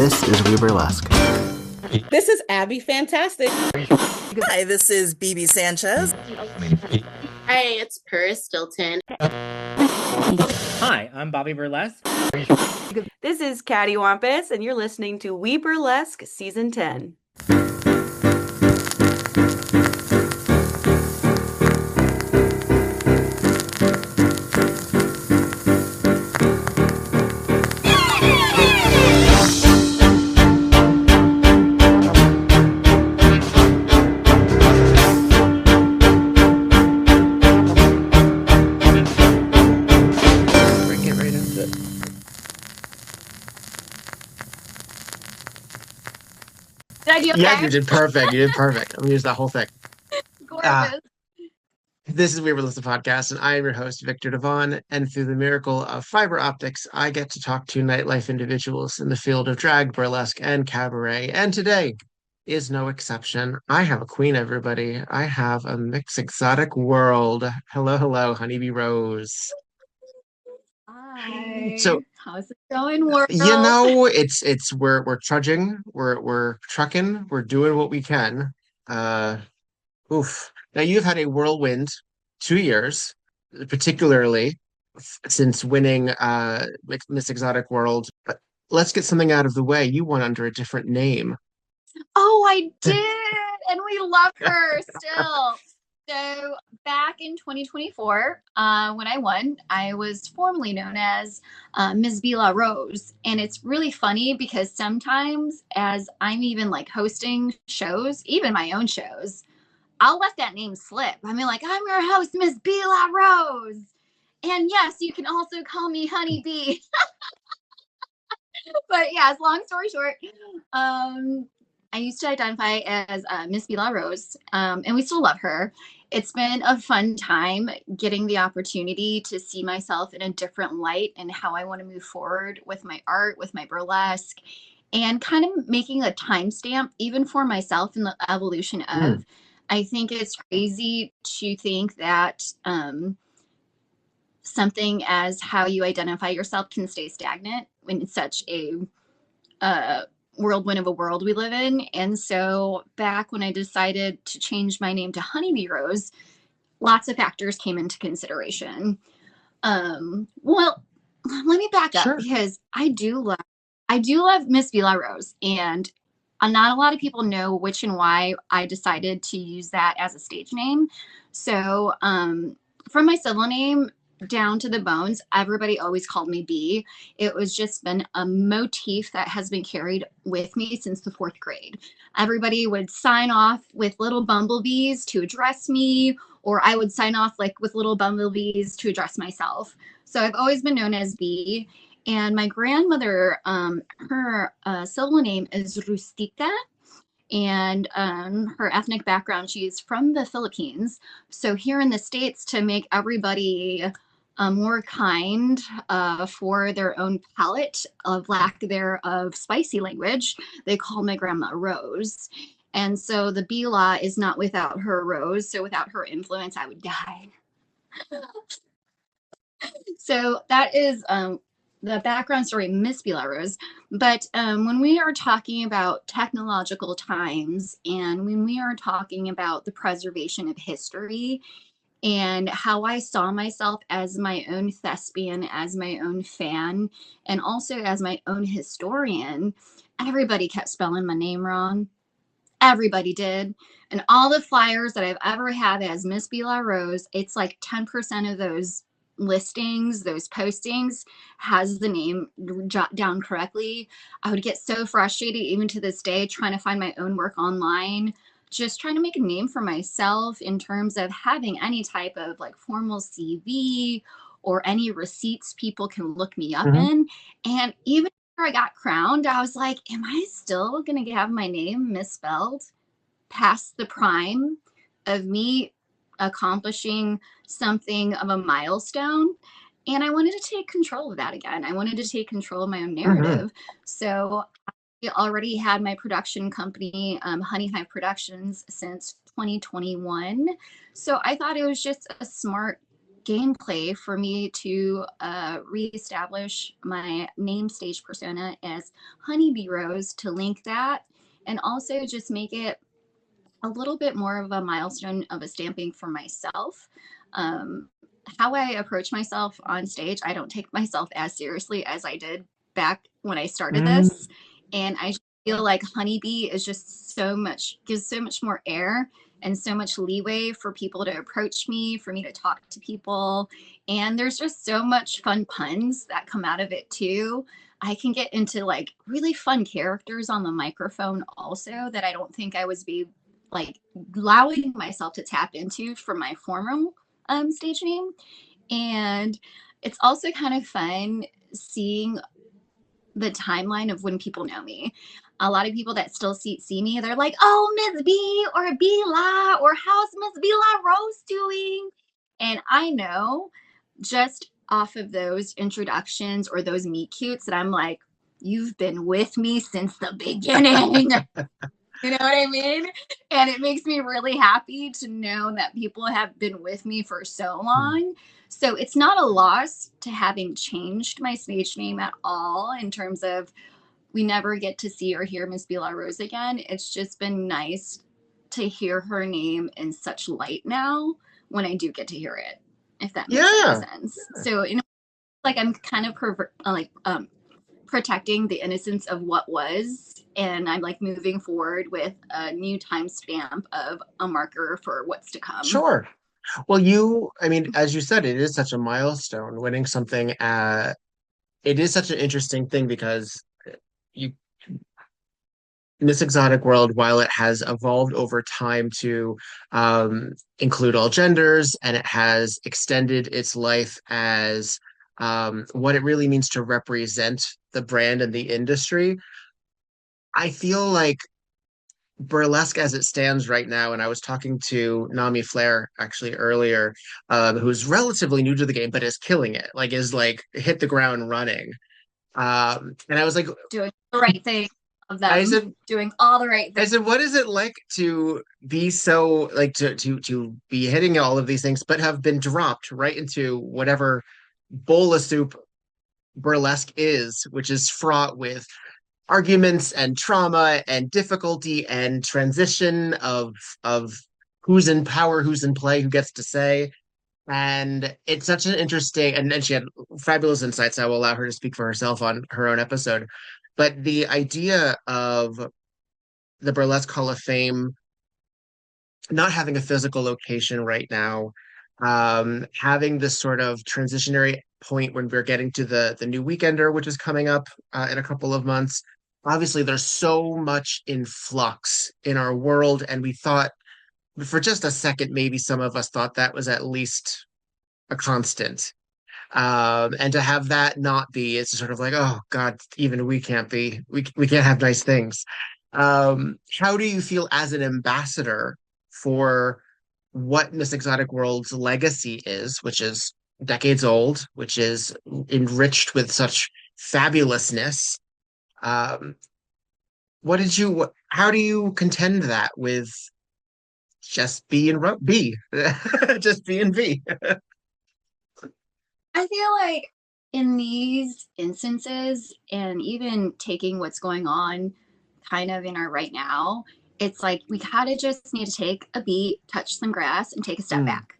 This is WEBurlesque. This is Abby Fantastic. Hi, this is BB Sanchez. Hey, it's Paris Stilton. Hi, I'm Bobby Burlesque. This is Caddy Wampus, and you're listening to WEBurlesque Season 10. Yeah, you did perfect. You did perfect. I'm gonna use that whole thing. This is WEBurlesque podcast, and I am your host, Victor Devon. And through the miracle of fiber optics, I get to talk to nightlife individuals in the field of drag, burlesque, and cabaret. And today is no exception. I have a queen, everybody. I have a mixed exotic world. Hello, hello, Honeybee Rose. Hi. So, how's it going, world? We're trudging, we're trucking, we're doing what we can. Oof. Now you've had a whirlwind 2 years, particularly since winning Miss Exotic World. But let's get something out of the way. You won under a different name. Oh, I did, and we love her still. So back in 2024, when I won, I was formerly known as Ms B LaRose. And it's really funny because sometimes as I'm even like hosting shows, even my own shows, I'll let that name slip. I mean, like, I'm your host, Ms B LaRose. And yes, you can also call me Honey Bee. But yes, long story short, I used to identify as Ms B LaRose, and we still love her. It's been a fun time getting the opportunity to see myself in a different light and how I want to move forward with my art, with my burlesque, and kind of making a timestamp even for myself in the evolution of. I think it's crazy to think that something as how you identify yourself can stay stagnant when it's such a whirlwind of a world we live in. And so back when I decided to change my name to Honeybee Rose, lots of factors came into consideration. Well, let me back up because I do love Ms B LaRose, and not a lot of people know which and why I decided to use that as a stage name. So from my civil name down to the bones, everybody always called me B. It was just been a motif that has been carried with me since the 4th grade. Everybody would sign off with little bumblebees to address me, or I would sign off like with little bumblebees to address myself. So I've always been known as B. And my grandmother, her civil name is Rustica, and her ethnic background, she's from the Philippines. So here in the States, to make everybody more kind for their own palate of lack thereof spicy language, they call my grandma Rose. And so the Bila is not without her Rose. So without her influence, I would die. So that is the background story, Ms. B LaRose. But when we are talking about technological times and when we are talking about the preservation of history and how I saw myself as my own thespian, as my own fan, and also as my own historian, everybody kept spelling my name wrong. Everybody did. And all the flyers that I've ever had as Ms. B LaRose, it's like 10% of those listings, those postings, has the name jot down correctly. I would get so frustrated even to this day trying to find my own work online, just trying to make a name for myself in terms of having any type of like formal CV or any receipts people can look me up in. And even after I got crowned, I was like, am I still gonna have my name misspelled past the prime of me accomplishing something of a milestone? And I wanted to take control of that again. I wanted to take control of my own narrative. So I already had my production company, Honey Hive Productions, since 2021. So I thought it was just a smart gameplay for me to reestablish my name stage persona as Honey B Rose, to link that and also just make it a little bit more of a milestone of a stamping for myself. How I approach myself on stage, I don't take myself as seriously as I did back when I started this. And I feel like Honeybee is just gives so much more air and so much leeway for people to approach me, for me to talk to people. And there's just so much fun puns that come out of it too. I can get into like really fun characters on the microphone also that I don't think I was like allowing myself to tap into for my formal stage name. And it's also kind of fun seeing the timeline of when people know me. A lot of people that still see me, they're like, oh, Ms B or B La, or how's Ms B LaRose doing? And I know just off of those introductions or those meet cutes that I'm like, you've been with me since the beginning. You know what I mean? And it makes me really happy to know that people have been with me for so long. So it's not a loss to having changed my stage name at all, in terms of we never get to see or hear Ms B LaRose again. It's just been nice to hear her name in such light now when I do get to hear it, if that makes any sense. So, you know, like I'm kind of protecting the innocence of what was, and I'm like moving forward with a new timestamp of a marker for what's to come. Sure. Well, I mean, as you said, it is such a milestone winning something. It is such an interesting thing because you Miss Exotic World, while it has evolved over time to include all genders, and it has extended its life as what it really means to represent the brand and the industry, I feel like burlesque as it stands right now, and I was talking to Nami Flair actually earlier, who's relatively new to the game but is killing it, like is like hit the ground running. And I was like, doing the right thing. Of them I said, doing all the right things. I said, what is it like to be so like to be hitting all of these things, but have been dropped right into whatever bowl of soup burlesque is, which is fraught with arguments and trauma and difficulty and transition of who's in power, who's in play, who gets to say. And it's such an interesting, and she had fabulous insights. I will allow her to speak for herself on her own episode. But the idea of the Burlesque Hall of Fame not having a physical location right now, having this sort of transitionary point when we're getting to the new Weekender, which is coming up in a couple of months. Obviously, there's so much in flux in our world, and we thought for just a second, maybe some of us thought that was at least a constant. And to have that not be, it's sort of like, oh God, even we can't be, we can't have nice things. How do you feel as an ambassador for what Miss Exotic World's legacy is, which is decades old, which is enriched with such fabulousness? Um, how do you contend that with just being B, just being B? I feel like in these instances, and even taking what's going on kind of in our right now, it's like we kind of just need to take a beat, touch some grass, and take a step back.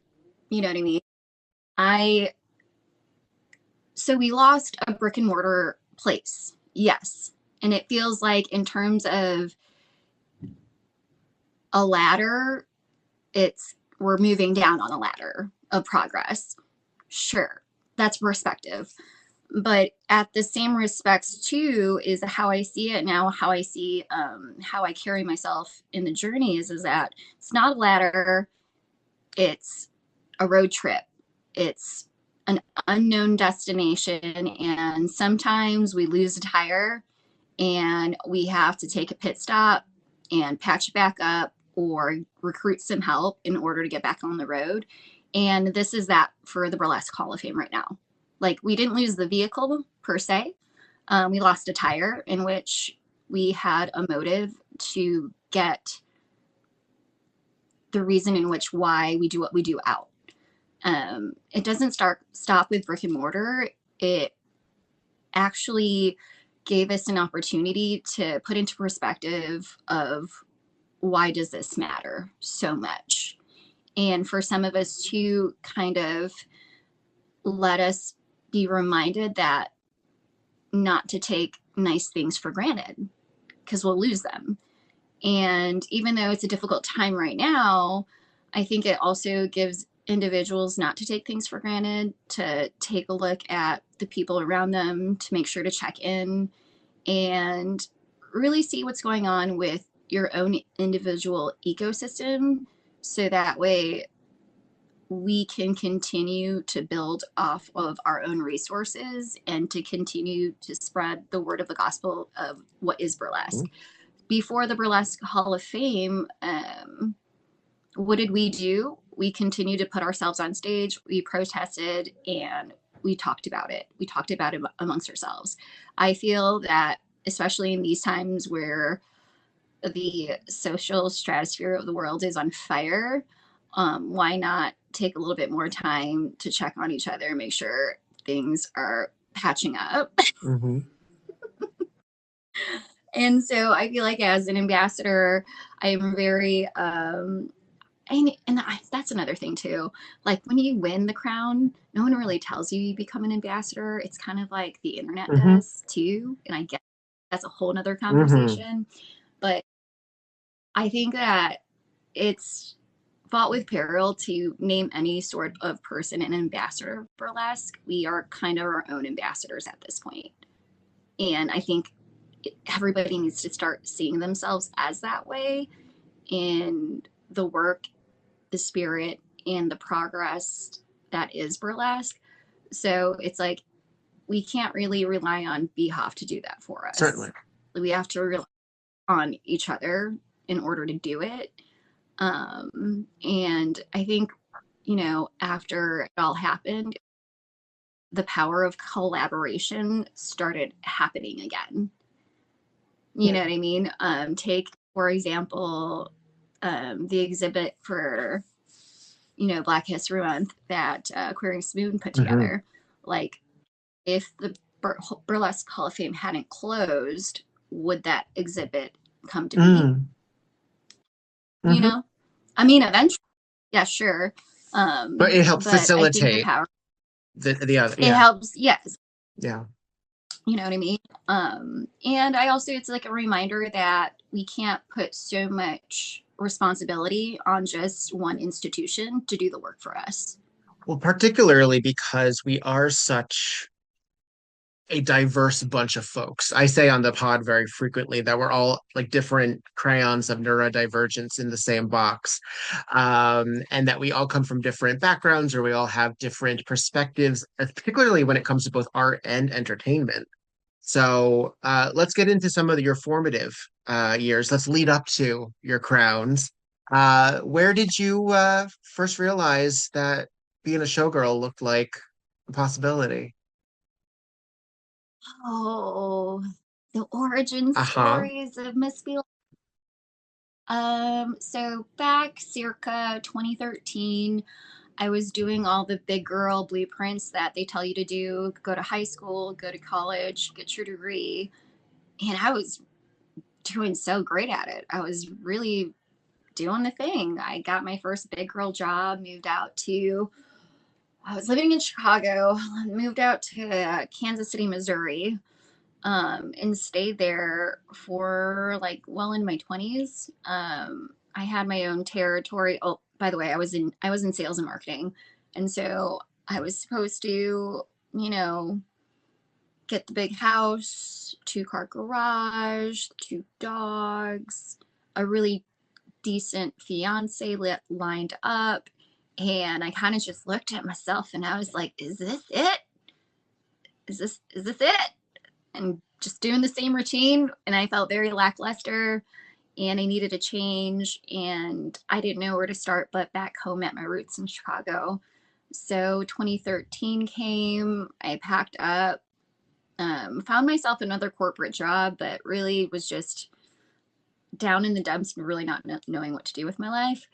You know what I mean? So we lost a brick and mortar place, yes. And it feels like in terms of a ladder, we're moving down on a ladder of progress. Sure, that's perspective. But at the same respects too is how I see it now, how I see how I carry myself in the journey is that it's not a ladder, it's a road trip. It's an unknown destination, and sometimes we lose a tire and we have to take a pit stop and patch it back up or recruit some help in order to get back on the road. And this is that for the Burlesque Hall of Fame right now. Like, we didn't lose the vehicle per se. We lost a tire in which we had a motive to get the reason in which why we do what we do out. It doesn't stop with brick and mortar. It actually gave us an opportunity to put into perspective of why does this matter so much? And for some of us to kind of let us be reminded that not to take nice things for granted because we'll lose them. And even though it's a difficult time right now, I think it also gives individuals not to take things for granted, to take a look at the people around them, to make sure to check in and really see what's going on with your own individual ecosystem. So that way we can continue to build off of our own resources and to continue to spread the word of the gospel of what is burlesque. Before the Burlesque Hall of Fame, what did we do? We continued to put ourselves on stage, we protested, and we talked about it. We talked about it amongst ourselves. I feel that, especially in these times where the social stratosphere of the world is on fire, why not take a little bit more time to check on each other and make sure things are patching up? Mm-hmm. And so I feel like as an ambassador, I am very, that's another thing too. Like when you win the crown, no one really tells you become an ambassador. It's kind of like the internet does too. And I guess that's a whole nother conversation. But I think that it's fought with peril to name any sort of person an ambassador of burlesque. We are kind of our own ambassadors at this point. And I think everybody needs to start seeing themselves as that way in the work, the spirit, and the progress that is burlesque. So it's like we can't really rely on BHOF to do that for us. Certainly. We have to rely on each other in order to do it. And I think, after it all happened, the power of collaboration started happening again. You know what I mean? Take, for example, the exhibit for, Black History Month that Aquarium Spoon put together. Like, if the Burlesque Hall of Fame hadn't closed, would that exhibit come to be? You know? I mean, eventually, yeah, sure. But it helped facilitate the other. It helps, yes. Yeah. You know what I mean? And I also, it's like a reminder that we can't put so much responsibility on just one institution to do the work for us. Well, particularly because we are such a diverse bunch of folks. I say on the pod very frequently that we're all like different crayons of neurodivergence in the same box, and that we all come from different backgrounds or we all have different perspectives, particularly when it comes to both art and entertainment. So let's get into some of your formative years. Let's lead up to your crowns. Where did you first realize that being a showgirl looked like a possibility? Oh, the origin stories of Ms B. So back circa 2013, I was doing all the big girl blueprints that they tell you to do, go to high school, go to college, get your degree. And I was doing so great at it. I was really doing the thing. I got my first big girl job, I was living in Chicago, moved out to Kansas City, Missouri, and stayed there for in my 20s. I had my own territory. Oh, by the way, I was in sales and marketing. And so I was supposed to, get the big house, 2-car garage, 2 dogs, a really decent fiance lined up. And I kind of just looked at myself and I was like, is this it? Is this it? And just doing the same routine. And I felt very lackluster and I needed a change. And I didn't know where to start, but back home at my roots in Chicago. So 2013 came, I packed up, found myself another corporate job, but really was just down in the dumps and really not knowing what to do with my life.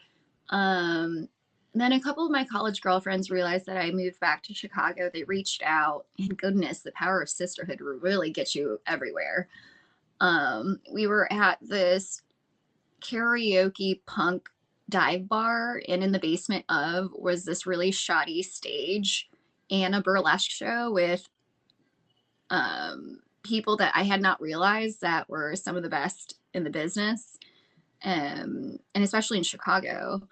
then a couple of my college girlfriends realized that I moved back to Chicago. They reached out, and goodness, the power of sisterhood really gets you everywhere. We were at this karaoke punk dive bar, and in the basement of was this really shoddy stage and a burlesque show with people that I had not realized that were some of the best in the business, and especially in Chicago.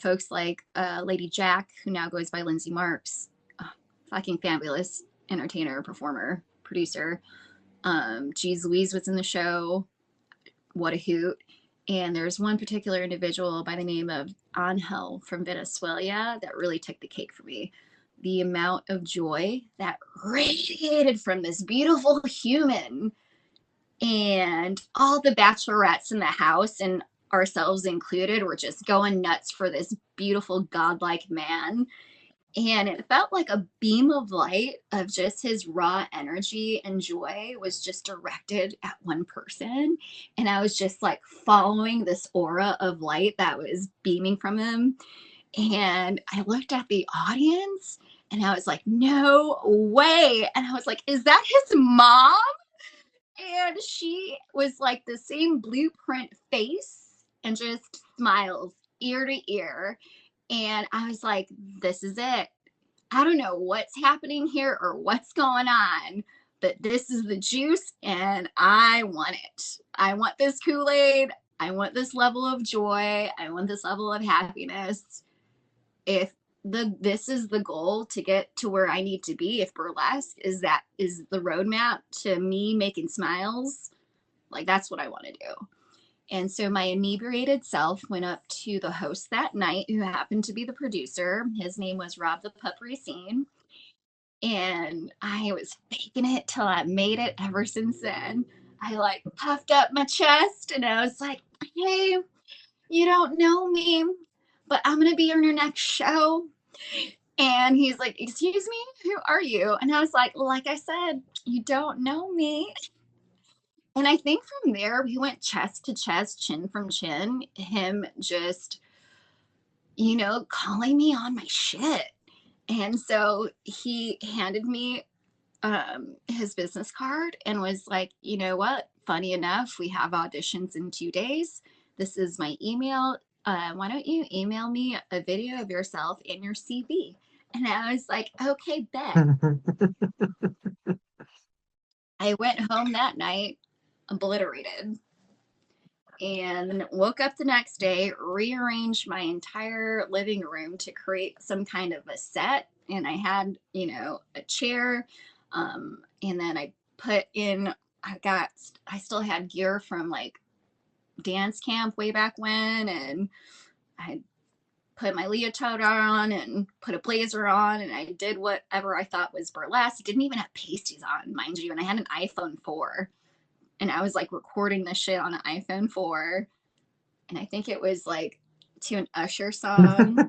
Folks like Lady Jack, who now goes by Lindsay Marks, fucking fabulous entertainer, performer, producer. Jeez Louise was in the show. What a hoot. And there's one particular individual by the name of Angel from Venezuela that really took the cake for me. The amount of joy that radiated from this beautiful human, and all the bachelorettes in the house, and ourselves included, were just going nuts for this beautiful godlike man. And it felt like a beam of light of just his raw energy and joy was just directed at one person. And I was just like following this aura of light that was beaming from him. And I looked at the audience and I was like, no way. And I was like, is that his mom? And she was like the same blueprint face and just smiles ear to ear. And I was like, this is it. I don't know what's happening here or what's going on, but this is the juice and I want it. I want this Kool-Aid. I want this level of joy. I want this level of happiness. If this is the goal to get to where I need to be, if burlesque is the roadmap to me making smiles, like that's what I want to do. And so my inebriated self went up to the host that night, who happened to be the producer. His name was Rob the Pup Racine. And I was faking it till I made it. Ever since then, I like puffed up my chest and I was like, hey, you don't know me, but I'm going to be on your next show. And he's like, excuse me, who are you? And I was like I said, you don't know me. And I think from there, we went chest to chest, chin from chin, him just, calling me on my shit. And so he handed me his business card and was like, you know what? Funny enough, we have auditions in 2 days. This is my email. Why don't you email me a video of yourself and your CV? And I was like, okay, bet. I went home that night obliterated, and woke up the next day, rearranged my entire living room to create some kind of a set. And I had, a chair. And then I put in, I still had gear from like dance camp way back when. And I put my leotard on and put a blazer on. And I did whatever I thought was burlesque. Didn't even have pasties on, mind you. And I had an iPhone 4. And I was like recording this shit on an iPhone 4. And I think it was like to an Usher song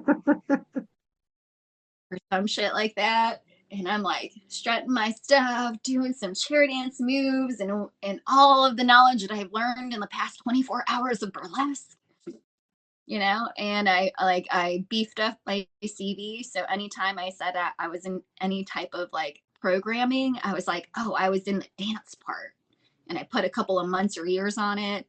or some shit like that. And I'm like strutting my stuff, doing some chair dance moves and all of the knowledge that I've learned in the past 24 hours of burlesque, and I beefed up my CV. So anytime I said that I was in any type of like programming, I was like, oh, I was in the dance part. And I put a couple of months or years on it.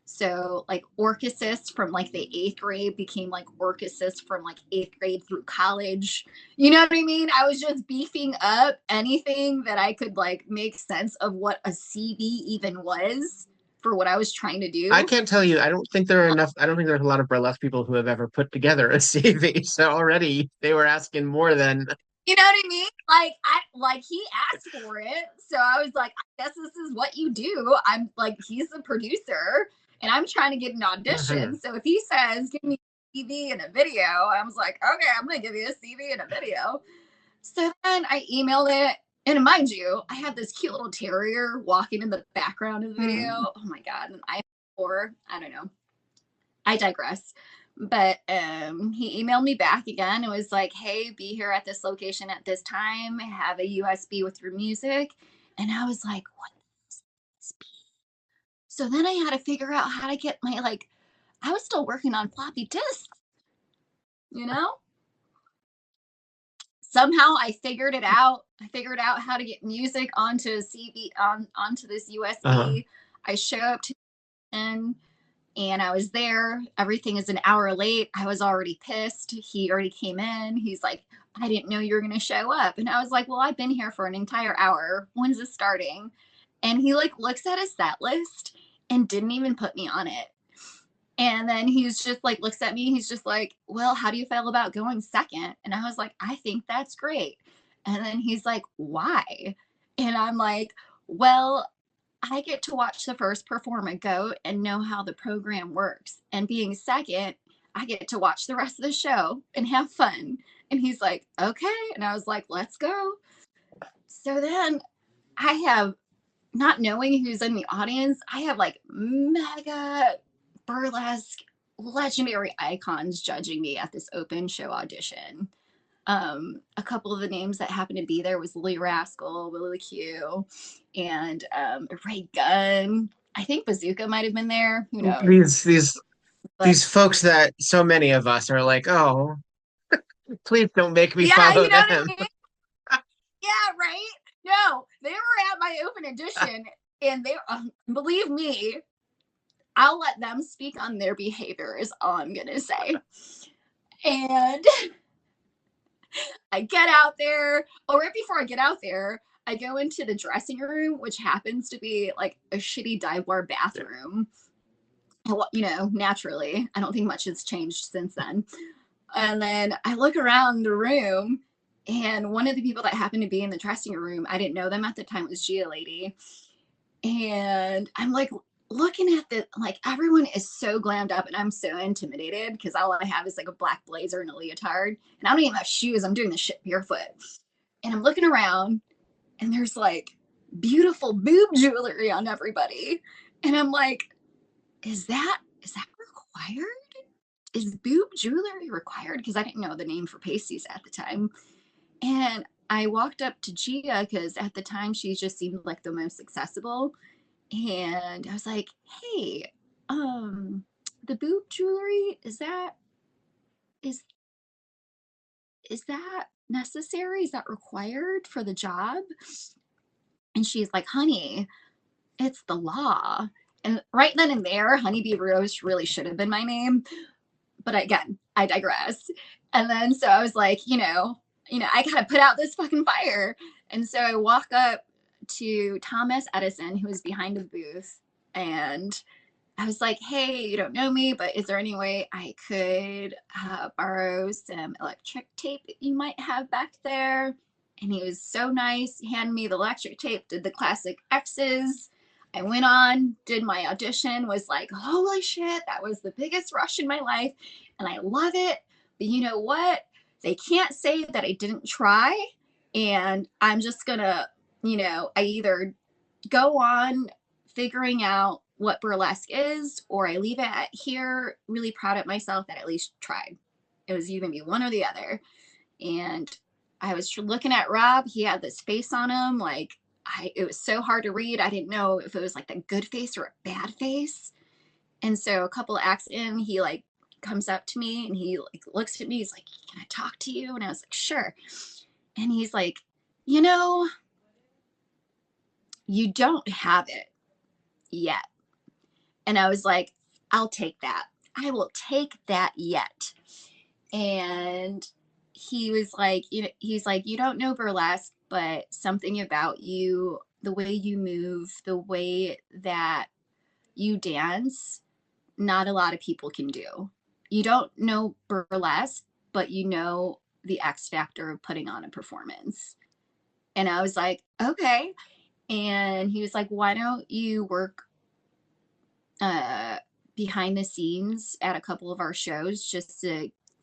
So like orchesis from like the 8th grade became like orchesis from like 8th grade through college. You know what I mean? I was just beefing up anything that I could like make sense of what a CV even was for what I was trying to do. I can't tell you. I don't think there's a lot of burlesque people who have ever put together a CV. So already they were asking more than. You know what I mean? Like he asked for it. So I was like, I guess this is what you do. I'm like, he's the producer and I'm trying to get an audition. So if he says, give me a CV and a video, I was like, okay, I'm going to give you a CV and a video. So then I emailed it. And mind you, I had this cute little terrier walking in the background of the video. Oh my God. And I don't know. I digress. But he emailed me back again. It was like, hey, be here at this location at this time. Have a USB with your music. And I was like, what is USB? So then I had to figure out how to get my, I was still working on floppy disks, somehow I figured it out. I figured out how to get music onto onto this Uh-huh. USB. I show up to and I was there. Everything is an hour late. I was already pissed. He already came in. He's like, I didn't know you were going to show up. And I was like, well, I've been here for an entire hour. When's this starting? And he like looks at his set list and didn't even put me on it. And then he's just like, looks at me. He's just like, well, how do you feel about going second? And I was like, I think that's great. And then he's like, why? And I'm like, well, I get to watch the first performer go and know how the program works. And being second, I get to watch the rest of the show and have fun. And he's like, okay. And I was like, let's go. So then I have, not knowing who's in the audience, I have like mega burlesque legendary icons judging me at this open show audition. A couple of the names that happened to be there was Lily Rascal, Willie Q, and Ray Gunn. I think Bazooka might have been there. Who knows? These But folks that so many of us are like, oh, please don't make me yeah, follow you know what I them. mean? Yeah, right? No, they were at my open audition, and they, believe me, I'll let them speak on their behavior, is all I'm going to say. And I get out there. Oh, right before I get out there, I go into the dressing room, which happens to be like a shitty dive bar bathroom. You know, naturally, I don't think much has changed since then. And then I look around the room, and one of the people that happened to be in the dressing room, I didn't know them at the time, was Gia Lady. And I'm like looking at the, like, everyone is so glammed up, and I'm so intimidated because all I have is like a black blazer and a leotard, and I don't even have shoes. I'm doing this shit barefoot. And I'm looking around, and there's like beautiful boob jewelry on everybody. And I'm like, is that required? Is boob jewelry required? Because I didn't know the name for pasties at the time. And I walked up to Gia because at the time she just seemed like the most accessible. And I was like, hey, the boob jewelry, is that necessary? Is that required for the job? And she's like, honey, it's the law. And right then and there, Honeybee Rose really should have been my name. But again, I digress. And then so I was like, I gotta put out this fucking fire. And so I walk up to Thomas Edison, who was behind the booth, and I was like, hey, you don't know me, but is there any way I could borrow some electric tape that you might have back there? And he was so nice. He handed me the electric tape, did the classic X's. I went on, did my audition, was like, holy shit, that was the biggest rush in my life. And I love it. But you know what? They can't say that I didn't try. And I'm just going to, I either go on figuring out what burlesque is, or I leave it at here, really proud of myself that I at least tried. It was either be one or the other. And I was looking at Rob. He had this face on him. Like, it was so hard to read. I didn't know if it was like a good face or a bad face. And so a couple of acts in, he like comes up to me and he like looks at me. He's like, can I talk to you? And I was like, sure. And he's like, you don't have it yet. And I was like, I'll take that. I will take that yet. And he was like, he's like, you don't know burlesque, but something about you, the way you move, the way that you dance, not a lot of people can do. You don't know burlesque, but you know the X factor of putting on a performance. And I was like, okay. And he was like, why don't you work behind the scenes at a couple of our shows just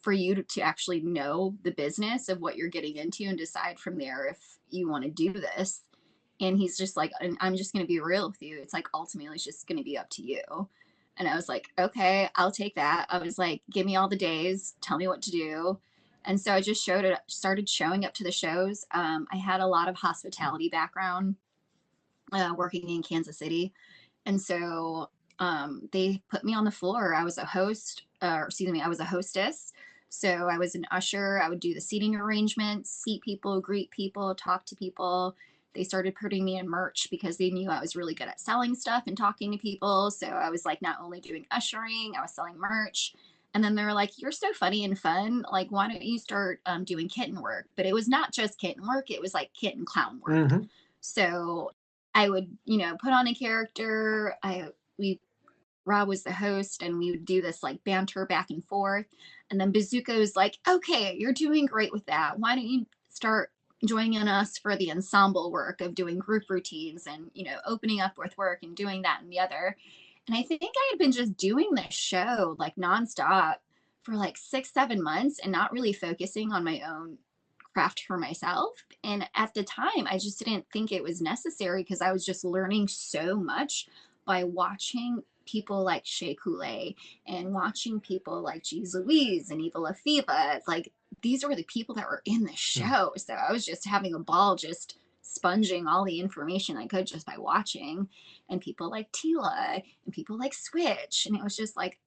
for you to actually know the business of what you're getting into and decide from there if you want to do this. And he's just like, I'm just going to be real with you. It's like, ultimately, it's just going to be up to you. And I was like, okay, I'll take that. I was like, give me all the days, tell me what to do. And so I just started showing up to the shows. I had a lot of hospitality background working in Kansas City. And so they put me on the floor. I was a host, I was a hostess. So I was an usher. I would do the seating arrangements, seat people, greet people, talk to people. They started putting me in merch because they knew I was really good at selling stuff and talking to people. So I was like not only doing ushering, I was selling merch. And then they were like, you're so funny and fun. Like, why don't you start doing kitten work? But it was not just kitten work. It was like kitten clown work. Mm-hmm. So I would, put on a character. Rob was the host, and we would do this like banter back and forth. And then Bazooka was like, okay, you're doing great with that. Why don't you start joining us for the ensemble work of doing group routines and, opening up with work and doing that and the other. And I think I had been just doing this show like nonstop for like 6-7 months and not really focusing on my own craft for myself. And at the time, I just didn't think it was necessary because I was just learning so much by watching people like Shea Coulee and watching people like Jeez Louise and Eva LaFiva. It's like, these were the people that were in the show. So I was just having a ball just sponging all the information I could just by watching. And people like Tila and people like Switch. And it was just like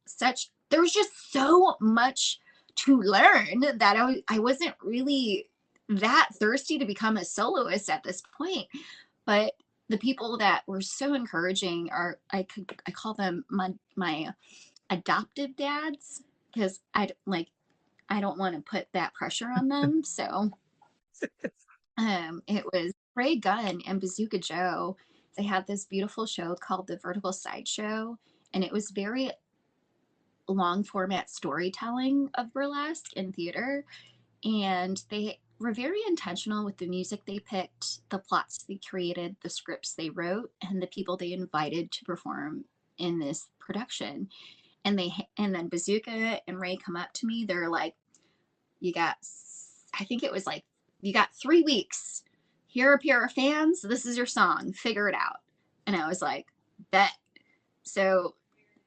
there was just so much to learn that I wasn't really that thirsty to become a soloist at this point. But the people that were so encouraging are, I call them my adoptive dads, because I don't want to put that pressure on them. So it was Ray Gunn and Bazooka Joe. They had this beautiful show called The Vertical Sideshow, and it was very long format storytelling of burlesque in theater. And they were very intentional with the music they picked, the plots they created, the scripts they wrote, and the people they invited to perform in this production. And then Bazooka and Ray come up to me. They're like, you got 3 weeks. Here are a pair of fans. This is your song. Figure it out. And I was like, bet. So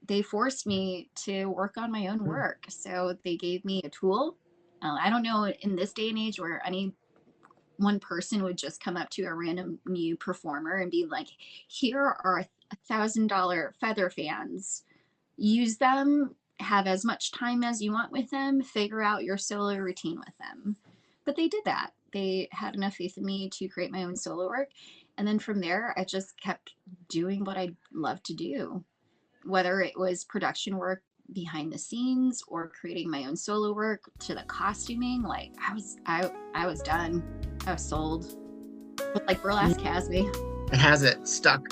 they forced me to work on my own work. So they gave me a tool. I don't know in this day and age where any one person would just come up to a random new performer and be like, here are $1,000 feather fans. Use them, have as much time as you want with them, figure out your solo routine with them. But they did that. They had enough faith in me to create my own solo work. And then from there, I just kept doing what I love to do, whether it was production work behind the scenes or creating my own solo work to the costuming. Like I was done. I was sold. But like burlesque has me. It has it stuck.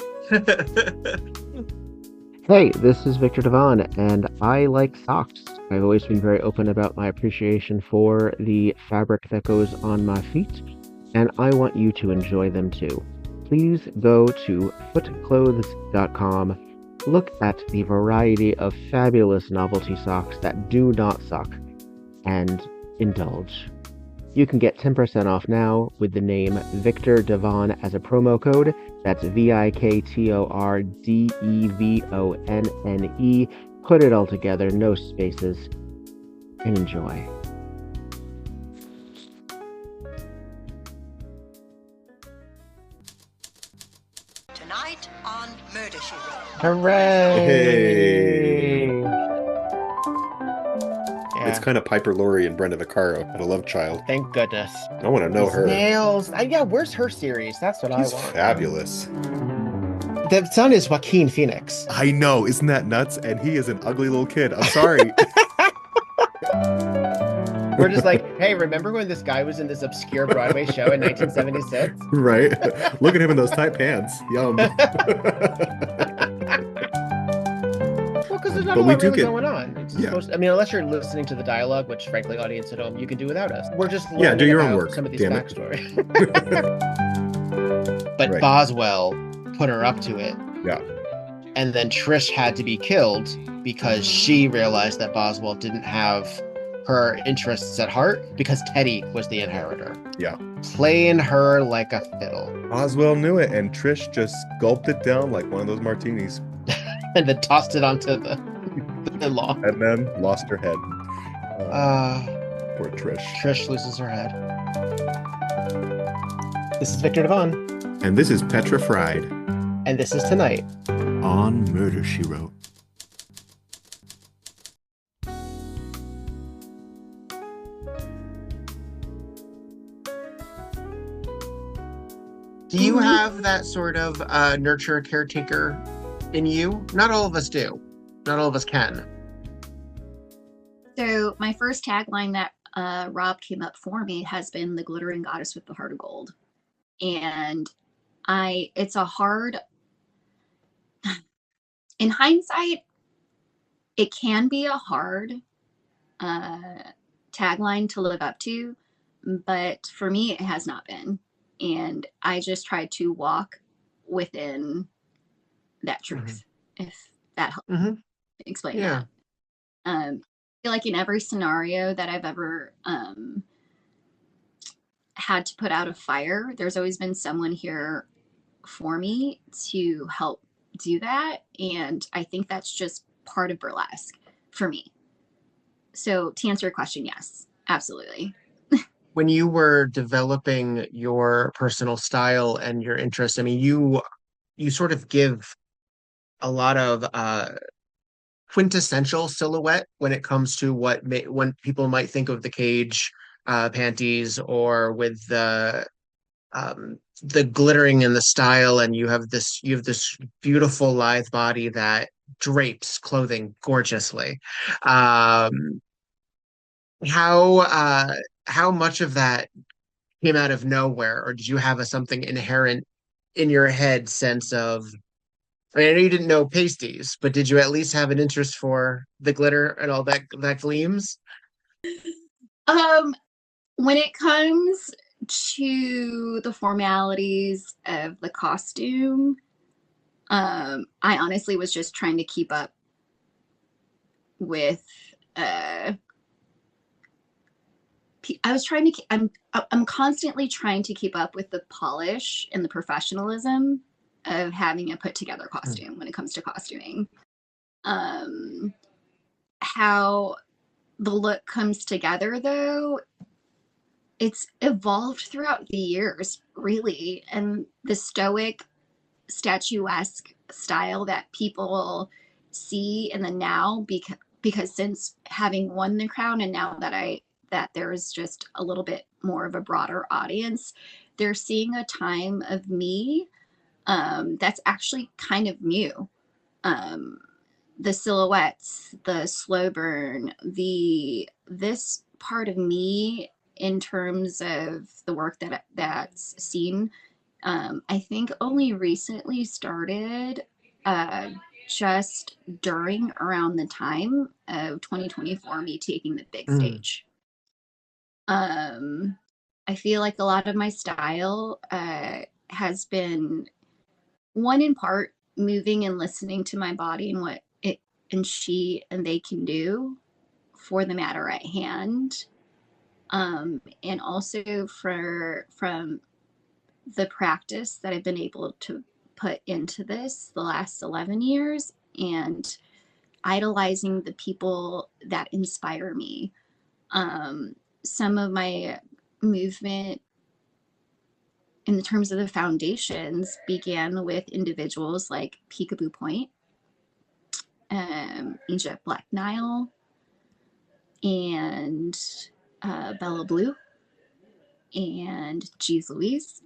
Hey, this is Viktor Devon, and I like socks. I've always been very open about my appreciation for the fabric that goes on my feet, and I want you to enjoy them too. Please go to footclothes.com. Look at the variety of fabulous novelty socks that do not suck, and indulge. You can get 10% off now with the name Viktor Devon as a promo code. That's VIKTORDEVONNE. Put it all together, no spaces, and enjoy. Tonight on Murder, She Wrote. Hooray! Hey. Yeah. It's kind of Piper Laurie and Brenda Vaccaro at A Love Child. Thank goodness. I want to know These her. nails. Yeah, where's her series? That's what She's I want. fabulous. The son is Joaquin Phoenix. I know, isn't that nuts? And he is an ugly little kid. I'm sorry. We're just like, hey, remember when this guy was in this obscure Broadway show in 1976? Right? Look at him in those tight pants. Yum. Well, because there's not But a we lot do really get- going on. It's Yeah. supposed I mean, unless you're listening to the dialogue, which frankly, audience at home, you can do without us. We're just Yeah, do learning your own about work, some of these damn it. backstory. But Right. Boswell put her up to it. Yeah. And then Trish had to be killed because she realized that Boswell didn't have her interests at heart because Teddy was the inheritor. Yeah. Playing her like a fiddle. Oswell knew it, and Trish just gulped it down like one of those martinis. And then tossed it onto the in-law. And then lost her head. Poor Trish. Trish loses her head. This is Viktor Devon. And this is Petra Fried And this is Tonight. on Murder, She Wrote. Do you have that sort of nurture caretaker in you? Not all of us do. Not all of us can. So my first tagline that Rob came up for me has been the glittering goddess with the heart of gold. And it's a hard, in hindsight, it can be a hard tagline to live up to, but for me, it has not been. And I just try to walk within that truth, if that helps explain that. I feel like in every scenario that I've ever had to put out a fire, there's always been someone here for me to help do that. And I think that's just part of burlesque for me. So to answer your question, yes, absolutely. When you were developing your personal style and your interests, I mean, you sort of give a lot of quintessential silhouette when it comes to when people might think of the cage panties, or with the glittering and the style, and you have this beautiful lithe body that drapes clothing gorgeously. Um, how much of that came out of nowhere, or did you have something inherent in your head sense of? I mean, I know you didn't know pasties, but did you at least have an interest for the glitter and all that gleams? When it comes to the formalities of the costume, I honestly was just trying to keep up with I'm constantly trying to keep up with the polish and the professionalism of having a put together costume when it comes to costuming. How the look comes together, though, it's evolved throughout the years, really. And the stoic, statuesque style that people see in the now, because since having won the crown, and now that there's just a little bit more of a broader audience, they're seeing a time of me that's actually kind of new. The silhouettes, the slow burn, this part of me in terms of the work that's seen, I think only recently started just around the time of 2024, me taking the big stage. I feel like a lot of my style has been, one, in part moving and listening to my body and what it and she and they can do for the matter at hand, and also from the practice that I've been able to put into this the last 11 years, and idolizing the people that inspire me. Some of my movement in the terms of the foundations began with individuals like Peekaboo Point, Egypt Black Nile, and Bella Blue, and Jeez Louise,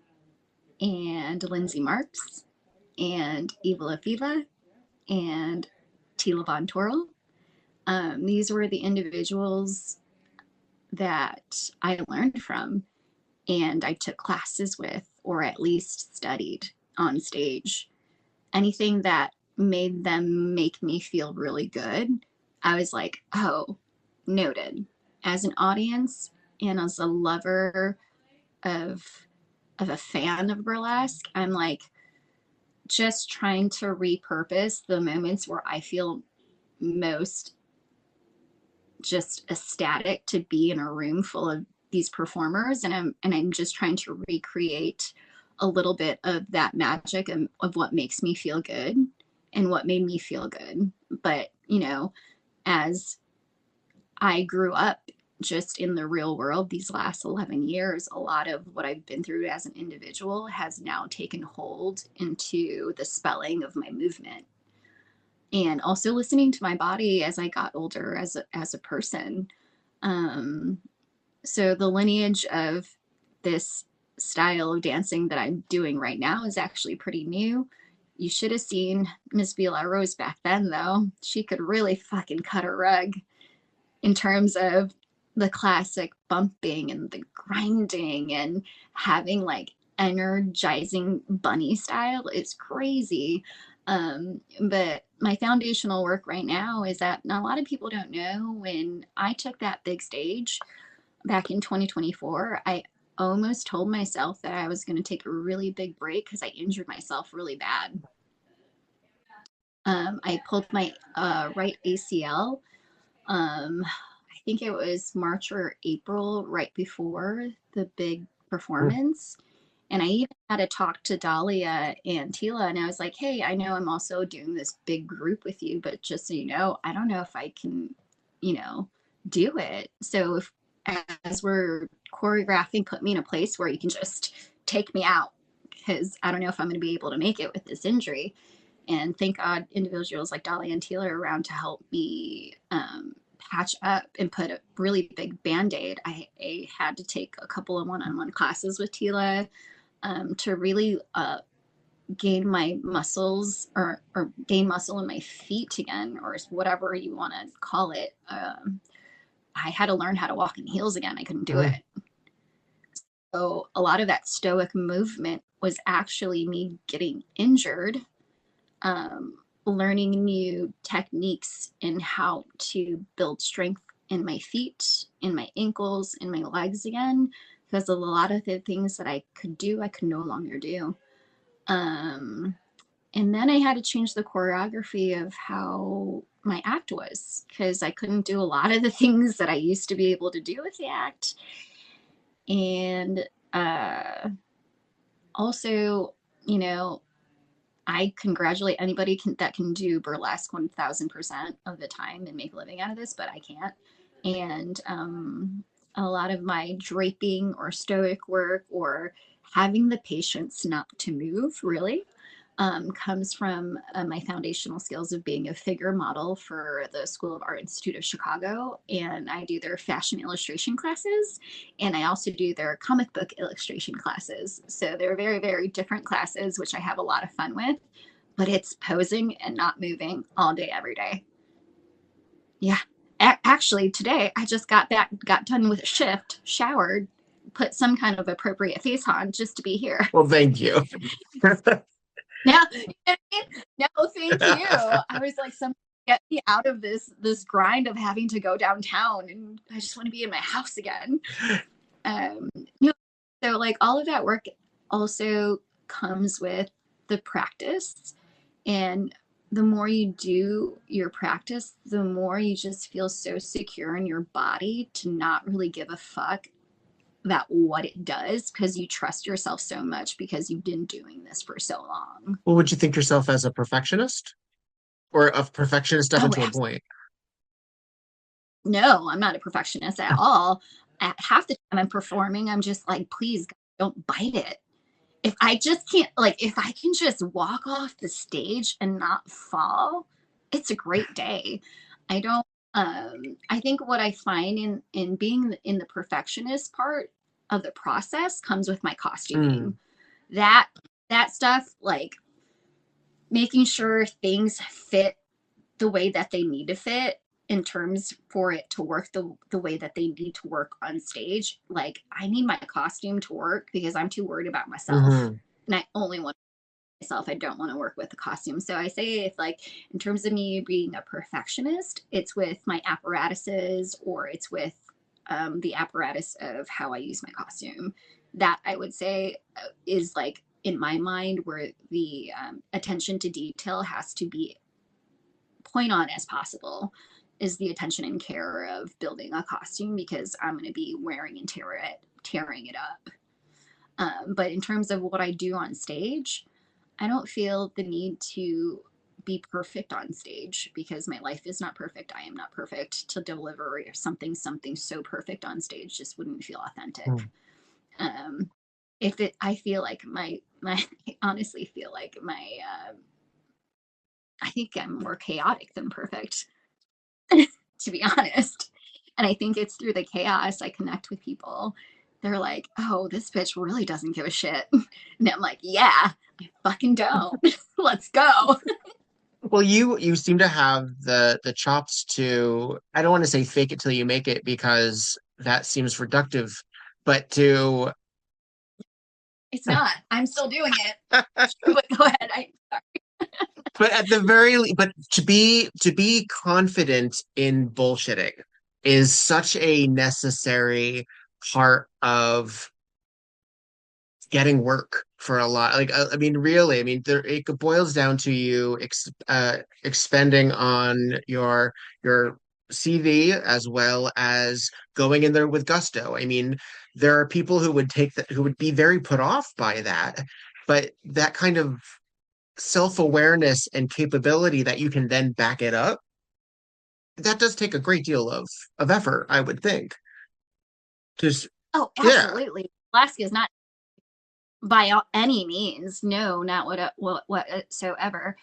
and Lindsay Marks, and Eva Lafiva, and Tila Von Torl. These were the individuals that I learned from, and I took classes with, or at least studied on stage. Anything that made them make me feel really good, I was like, oh, noted. As an audience and as a lover of a fan of burlesque, I'm like just trying to repurpose the moments where I feel most just ecstatic to be in a room full of these performers, and I'm just trying to recreate a little bit of that magic of what makes me feel good and what made me feel good. But as I grew up just in the real world these last 11 years, a lot of what I've been through as an individual has now taken hold into the spelling of my movement, and also listening to my body as I got older as a person. So the lineage of this style of dancing that I'm doing right now is actually pretty new. You should have seen Ms B LaRose back then, though. She could really fucking cut a rug in terms of the classic bumping and the grinding and having like energizing bunny style. It's crazy. But my foundational work right now is that a lot of people don't know, when I took that big stage back in 2024, I almost told myself that I was going to take a really big break because I injured myself really bad. I pulled my right ACL. I think it was March or April, right before the big performance. And I even had to talk to Dahlia and Tila, and I was like, hey, I know I'm also doing this big group with you, but just so you know, I don't know if I can, do it. So if, as we're choreographing, put me in a place where you can just take me out, because I don't know if I'm going to be able to make it with this injury. And thank God individuals like Dahlia and Tila are around to help me patch up and put a really big Band-Aid. I had to take a couple of one-on-one classes with Tila to really gain my muscles or gain muscle in my feet again, or whatever you want to call it. I had to learn how to walk in heels again. I couldn't do it. So a lot of that stoic movement was actually me getting injured, learning new techniques in how to build strength in my feet, in my ankles, in my legs again, because a lot of the things that I could do, I could no longer do. And then I had to change the choreography of how my act was, because I couldn't do a lot of the things that I used to be able to do with the act. And also, I congratulate anybody that can do burlesque 1000% of the time and make a living out of this, but I can't. And a lot of my draping or stoic work or having the patience not to move really comes from my foundational skills of being a figure model for the School of Art Institute of Chicago. And I do their fashion illustration classes. And I also do their comic book illustration classes. So they're very, very different classes, which I have a lot of fun with. But it's posing and not moving all day, every day. Yeah. Actually, today I just got done with a shift, showered, put some kind of appropriate face on just to be here. Well, thank you. Now, no, thank you. I was like, somebody get me out of this grind of having to go downtown, and I just want to be in my house again. So like all of that work also comes with the practice, and the more you do your practice, the more you just feel so secure in your body to not really give a fuck about what it does, because you trust yourself so much because you've been doing this for so long. Well, would you think yourself as a perfectionist, or a perfectionist up to a point? No, I'm not a perfectionist at all. At half the time I'm performing, I'm just like, please don't bite it. If I just can't, like, if I can just walk off the stage and not fall, it's a great day. I don't, I think what I find in being in the perfectionist part of the process comes with my costuming. That stuff, like making sure things fit the way that they need to fit in terms for it to work the way that they need to work on stage. Like, I need my costume to work because I'm too worried about myself. And I only want myself. I don't want to work with the costume. So I say, if like in terms of me being a perfectionist, it's with my apparatuses, or it's with the apparatus of how I use my costume. That I would say is like, in my mind, where the attention to detail has to be point on as possible, is the attention and care of building a costume, because I'm going to be wearing and tearing it up. But in terms of what I do on stage, I don't feel the need to be perfect on stage, because my life is not perfect. I am not perfect. To deliver something so perfect on stage just wouldn't feel authentic. I feel like I honestly feel like I think I'm more chaotic than perfect, to be honest. And I think it's through the chaos I connect with people. they're like, oh, this bitch really doesn't give a shit. And I'm like, yeah, I fucking don't. Let's go. Well, you seem to have the chops to, I don't want to say fake it till you make it because that seems reductive, but to It's not. I'm still doing it. But go ahead. but at the but to be confident in bullshitting is such a necessary part of getting work for a lot. Like, I mean, really, I mean, it boils down to you expending on your CV as well as going in there with gusto. I mean, there are people who would take that, who would be very put off by that, but that kind of self-awareness and capability that you can then back it up, that does take a great deal of effort, I would think. Just Oh, yeah. absolutely. Alaska is not by any means, no, not whatsoever.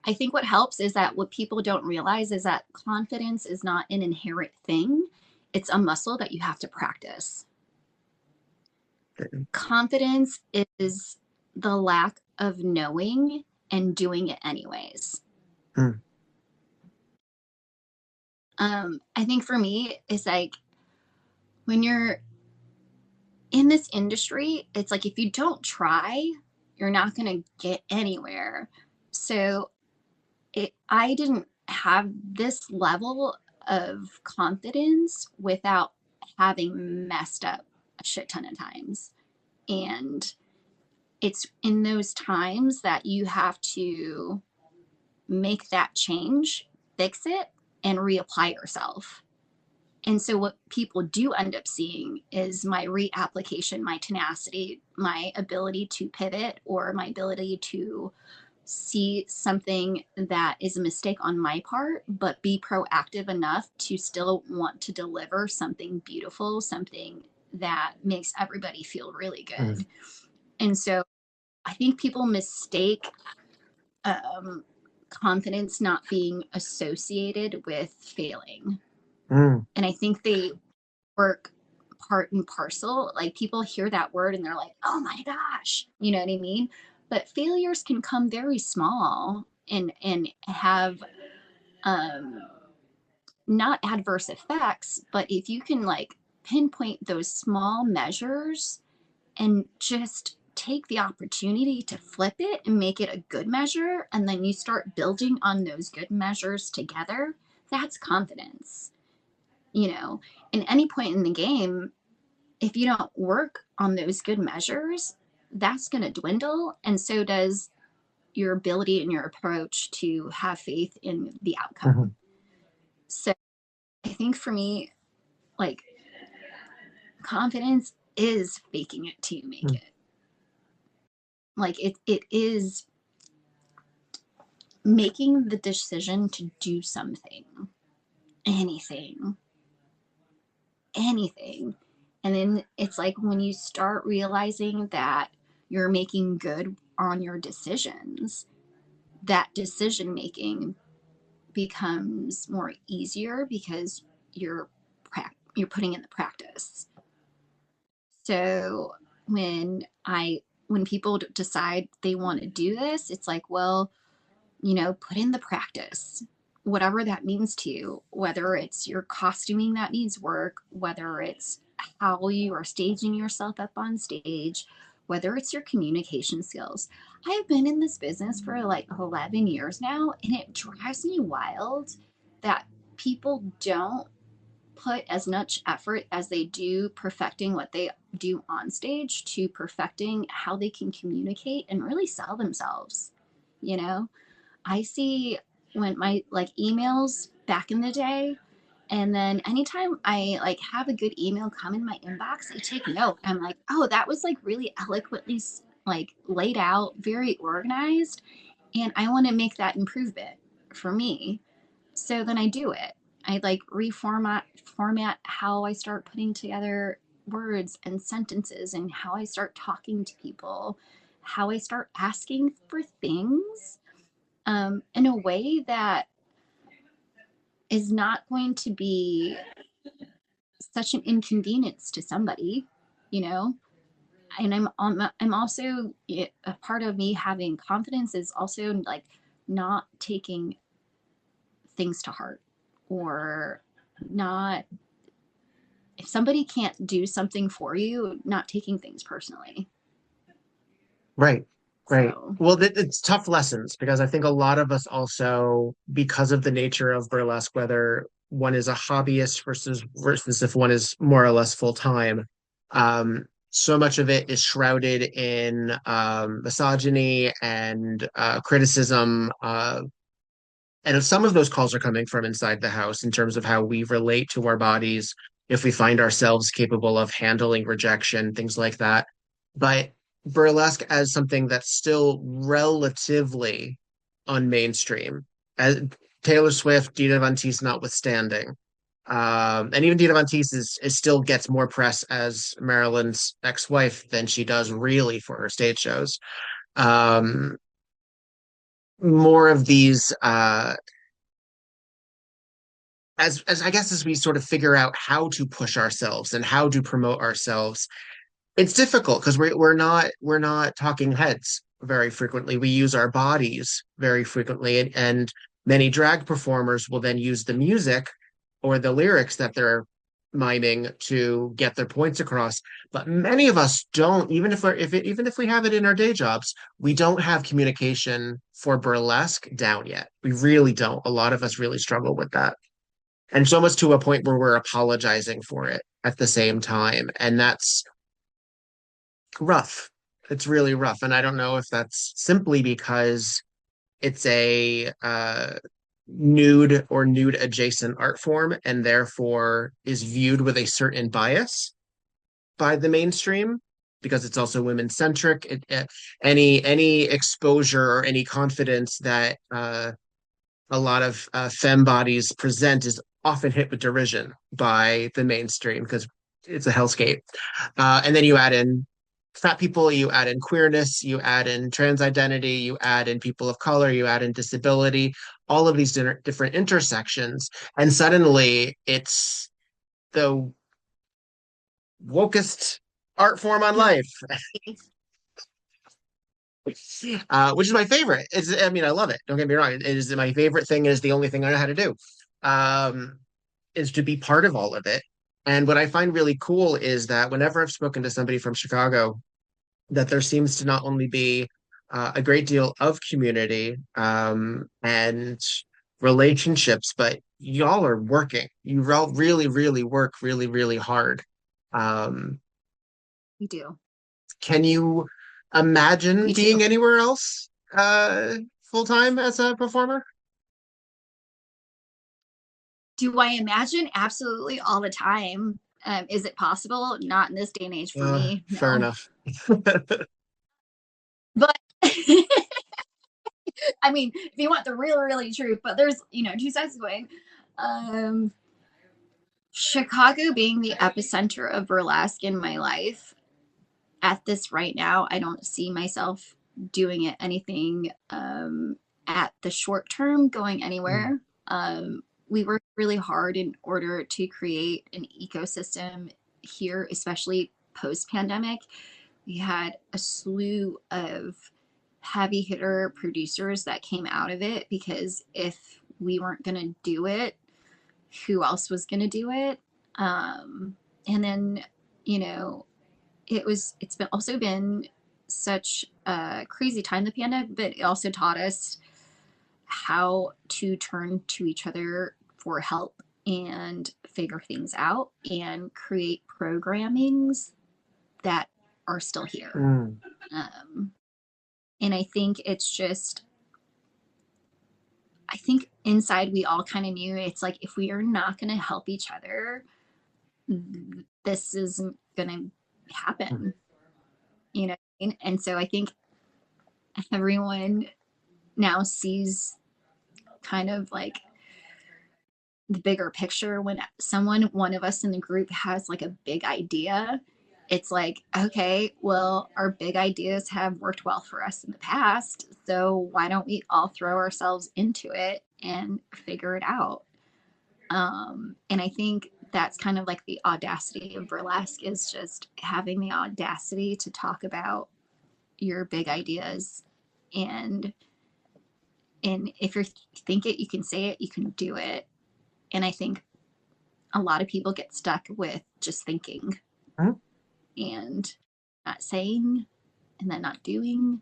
I think what helps is that what people don't realize is that confidence is not an inherent thing. It's a muscle that you have to practice. Confidence is the lack of knowing and doing it anyways. Hmm. I think for me, it's like when you're in this industry, it's like if you don't try, you're not going to get anywhere. So I didn't have this level of confidence without having messed up a shit ton of times. And it's in those times that you have to make that change, fix it, and reapply yourself. And so what people do end up seeing is my reapplication, my tenacity, my ability to pivot, or my ability to see something that is a mistake on my part, but be proactive enough to still want to deliver something beautiful, something that makes everybody feel really good. Mm. And so I think people mistake confidence not being associated with failing. Mm. And I think they work part and parcel. Like people hear that word and they're like, oh my gosh, you know what I mean? But failures can come very small and have not adverse effects, but if you can like pinpoint those small measures and just take the opportunity to flip it and make it a good measure, and then you start building on those good measures together, that's confidence. You know, in any point in the game, if you don't work on those good measures, that's going to dwindle. And so does your ability and your approach to have faith in the outcome. Mm-hmm. So I think for me, like confidence is faking it till you make it. Like it is making the decision to do something, anything, anything. And then it's like when you start realizing that you're making good on your decisions, that decision making becomes more easier because you're putting in the practice. So when people decide they want to do this, it's like, well, you know, put in the practice, whatever that means to you, whether it's your costuming that needs work, whether it's how you are staging yourself up on stage, whether it's your communication skills. I've been in this business for like 11 years now, and it drives me wild that people don't put as much effort as they do perfecting what they do on stage to perfecting how they can communicate and really sell themselves. You know, I see when my like emails back in the day, and then anytime I like have a good email come in my inbox, I take note. I'm like, oh, that was like really eloquently like laid out, very organized, and I want to make that improvement for me. So then I do it. I like format how I start putting together words and sentences and how I start talking to people, how I start asking for things in a way that is not going to be such an inconvenience to somebody. you know. And I'm also, a part of me having confidence is also like not taking things to heart, or not, if somebody can't do something for you, not taking things personally. Right, right. So Well, it's tough lessons because I think a lot of us also, because of the nature of burlesque, whether one is a hobbyist versus if one is more or less full time, so much of it is shrouded in misogyny and criticism. And if some of those calls are coming from inside the house in terms of how we relate to our bodies, if we find ourselves capable of handling rejection, things like that. But burlesque as something that's still relatively unmainstream, as Taylor Swift, Dita Von Teese notwithstanding. And even Dita Von Teese is still gets more press as Marilyn's ex-wife than she does really for her stage shows. Um, More of these as I guess as we sort of figure out how to push ourselves and how to promote ourselves, it's difficult because we're not talking heads very frequently. We use our bodies very frequently, and many drag performers will then use the music or the lyrics that they're miming to get their points across. But many of us don't, even if we're if it, even if we have it in our day jobs, we don't have communication for burlesque down yet. We really don't. A lot of us really struggle with that. And it's almost to a point where we're apologizing for it at the same time. And that's rough. It's really rough. And I don't know if that's simply because it's a nude or nude adjacent art form and therefore is viewed with a certain bias by the mainstream because it's also women centric. Any exposure or any confidence that a lot of femme bodies present is often hit with derision by the mainstream because it's a hellscape. And then you add in fat people, you add in queerness, you add in trans identity, you add in people of color, you add in disability, all of these different intersections. And suddenly it's the wokest art form on life. Which is my favorite. I mean, I love it. Don't get me wrong. It is my favorite thing. It is the only thing I know how to do. Um, is to be part of all of it. And what I find really cool is that whenever I've spoken to somebody from Chicago, that there seems to not only be a great deal of community and relationships, but y'all are working. You all really, really work really, really hard. Um, we do. can you imagine We do. being anywhere else full time as a performer? Do I imagine? Absolutely, all the time. Is it possible? Not in this day and age for me. Fair No. enough. But I mean, if you want the really truth, but there's, two sides to it. Chicago being the epicenter of burlesque in my life at this right now, I don't see myself doing it anything at the short term going anywhere. We worked really hard in order to create an ecosystem here, especially post pandemic. We had a slew of heavy hitter producers that came out of it because if we weren't going to do it, who else was going to do it? And then, it's been also been such a crazy time, the pandemic, but it also taught us how to turn to each other for help and figure things out and create programmings that are still here. And I think I think inside we all kind of knew it's like, if we are not going to help each other, this isn't going to happen, And so I think everyone now sees kind of like the bigger picture. When one of us in the group has like a big idea, it's like, okay, well, our big ideas have worked well for us in the past, so why don't we all throw ourselves into it and figure it out? And I think that's kind of like the audacity of burlesque, is just having the audacity to talk about your big ideas. And if you think it, you can say it, you can do it. And I think a lot of people get stuck with just thinking and not saying and then not doing.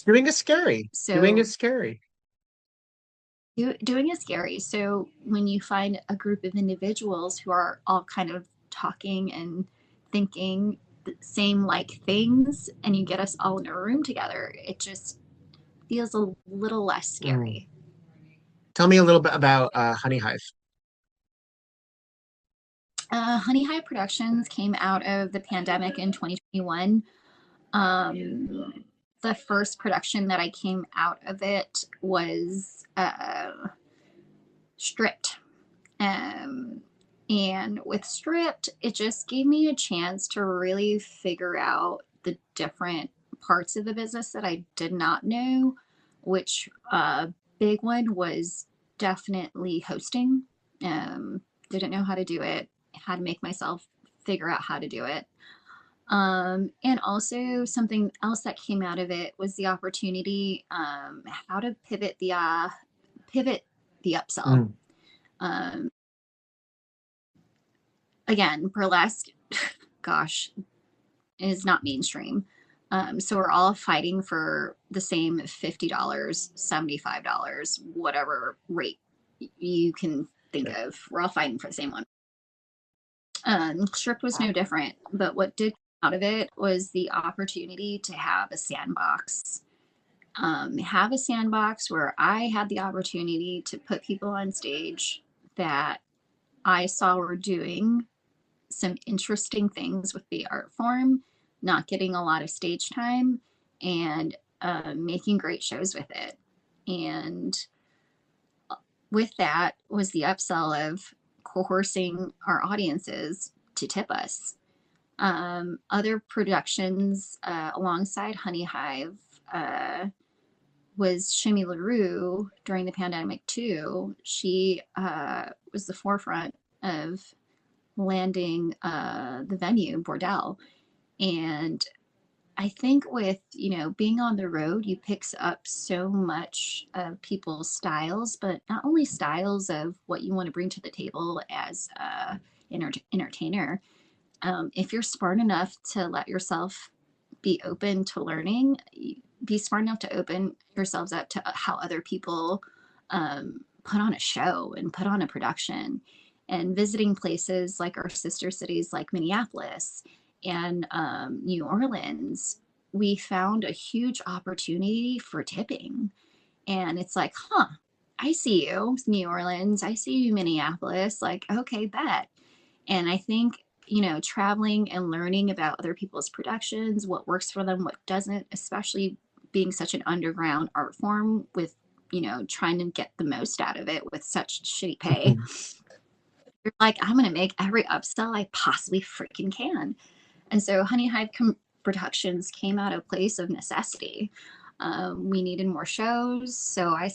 Doing is scary. Doing So is scary. doing is scary. So when you find a group of individuals who are all kind of talking and thinking the same like things, and you get us all in a room together, it just feels a little less scary. Tell me a little bit about Honey Hive. Honey Hive Productions came out of the pandemic in 2021. The first production that I came out of it was Stripped. And with Stripped, it just gave me a chance to really figure out the different parts of the business that I did not know, which big one was definitely hosting. Didn't know how to do it, had to make myself figure out how to do it. And also something else that came out of it was the opportunity, how to pivot the upsell. Again, burlesque, gosh, is not mainstream. So we're all fighting for the same $50, $75, whatever rate you can think of. We're all fighting for the same one. Stripped was no different, but what did come out of it was the opportunity to have a sandbox. Have a sandbox where I had the opportunity to put people on stage that I saw were doing some interesting things with the art form, not getting a lot of stage time, and making great shows with it. And with that was the upsell of coercing our audiences to tip us. Other productions alongside Honey Hive was Shimmy LaRue during the pandemic too. She was the forefront of landing the venue, Bordel. And I think with, being on the road, you picks up so much of people's styles, but not only styles of what you want to bring to the table as a entertainer. If you're smart enough to let yourself be open to learning, be smart enough to open yourselves up to how other people put on a show and put on a production, and visiting places like our sister cities like Minneapolis and New Orleans, we found a huge opportunity for tipping. And it's like, I see you, New Orleans. I see you, Minneapolis. Like, okay, bet. And I think, traveling and learning about other people's productions, what works for them, what doesn't, especially being such an underground art form with, trying to get the most out of it with such shitty pay. You're like, I'm going to make every upsell I possibly freaking can. And so Honey Hive Productions came out of a place of necessity. We needed more shows. So I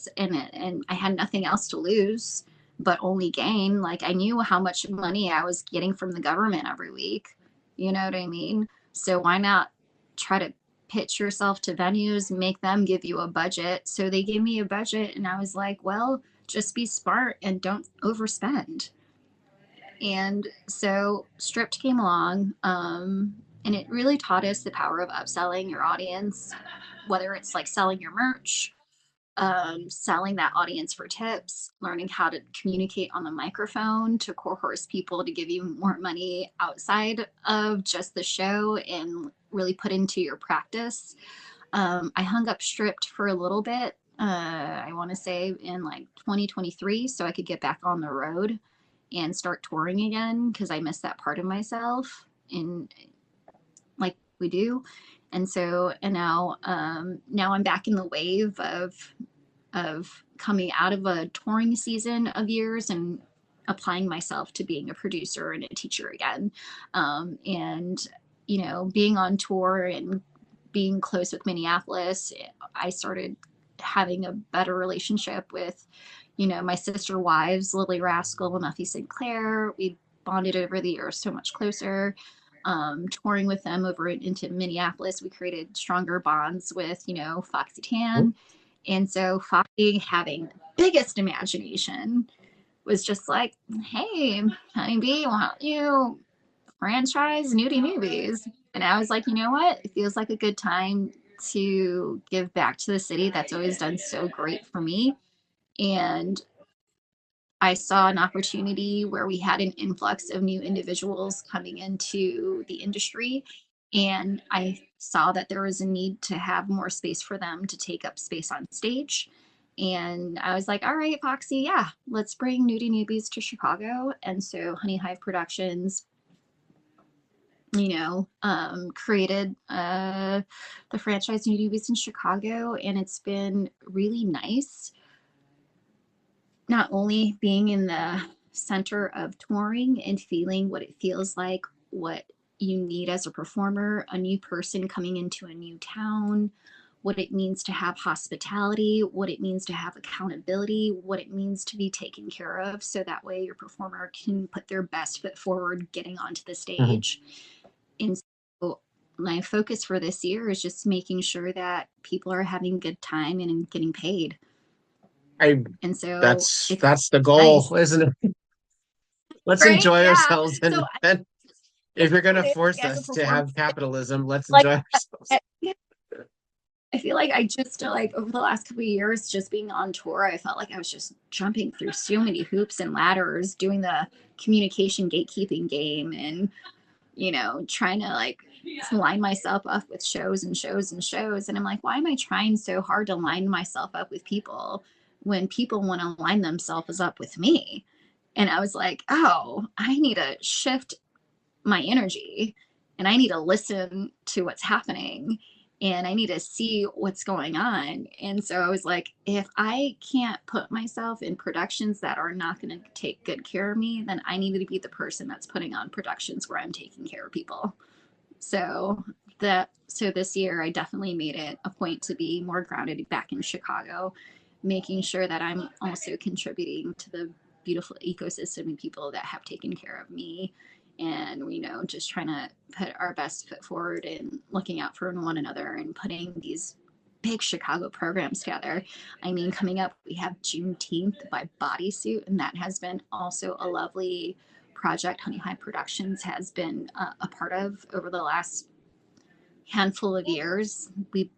had nothing else to lose, but only gain. Like, I knew how much money I was getting from the government every week. You know what I mean? So why not try to pitch yourself to venues, make them give you a budget? So they gave me a budget, and I was like, well, just be smart and don't overspend. And so Stripped came along, and it really taught us the power of upselling your audience, whether it's like selling your merch, selling that audience for tips, learning how to communicate on the microphone to coerce people to give you more money outside of just the show and really put into your practice. I hung up Stripped for a little bit, I want to say in like 2023, so I could get back on the road and start touring again, because I missed that part of myself in like we do. And so, and now I'm back in the wave of coming out of a touring season of years and applying myself to being a producer and a teacher again. And, being on tour and being close with Minneapolis, I started having a better relationship with my sister wives, Lily Rascal and Muffy Sinclair. We bonded over the years so much closer. Touring with them over into Minneapolis, we created stronger bonds with, Foxy Tan. And so Foxy, having the biggest imagination, was just like, hey, Honeybee, why don't you franchise nudie movies? And I was like, you know what? It feels like a good time to give back to the city that's always done so great for me. And I saw an opportunity where we had an influx of new individuals coming into the industry. And I saw that there was a need to have more space for them to take up space on stage. And I was like, all right, Foxy, yeah, let's bring Nudie Newbies to Chicago. And so Honey Hive Productions, created the franchise Nudie Newbies in Chicago. And it's been really nice not only being in the center of touring and feeling what it feels like, what you need as a performer, a new person coming into a new town, what it means to have hospitality, what it means to have accountability, what it means to be taken care of, so that way your performer can put their best foot forward getting onto the stage. And so my focus for this year is just making sure that people are having a good time and getting paid. And so that's the goal, nice, isn't it? Let's right? enjoy Yeah. ourselves, and, So and if you're going to force as a us to have capitalism, let's like, enjoy ourselves. I feel like I just over the last couple of years, just being on tour, I felt like I was just jumping through so many hoops and ladders, doing the communication gatekeeping game, and trying to line myself up with shows and shows and shows. And I'm like, why am I trying so hard to line myself up with people when people want to line themselves up with me? And I was like, oh, I need to shift my energy, and I need to listen to what's happening, and I need to see what's going on. And so I was like, if I can't put myself in productions that are not going to take good care of me, then I need to be the person that's putting on productions where I'm taking care of people. So this year I definitely made it a point to be more grounded back in Chicago, making sure that I'm also contributing to the beautiful ecosystem and people that have taken care of me. And just trying to put our best foot forward and looking out for one another and putting these big Chicago programs together. I mean, coming up, we have Juneteenth by Bodysuit, and that has been also a lovely project Honey Hive Productions has been a part of over the last handful of years. We've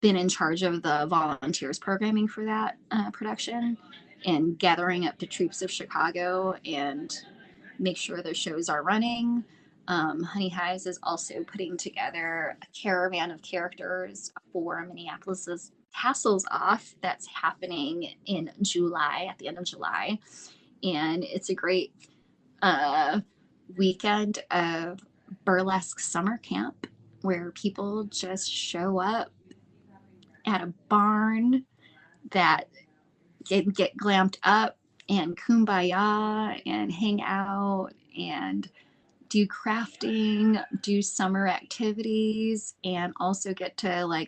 been in charge of the volunteers programming for that production and gathering up the troops of Chicago and make sure their shows are running. Honey Hives is also putting together a caravan of characters for Minneapolis's Tassels Off that's happening in July, at the end of July. And it's a great weekend of burlesque summer camp where people just show up at a barn that get glammed up and kumbaya and hang out and do crafting, do summer activities, and also get to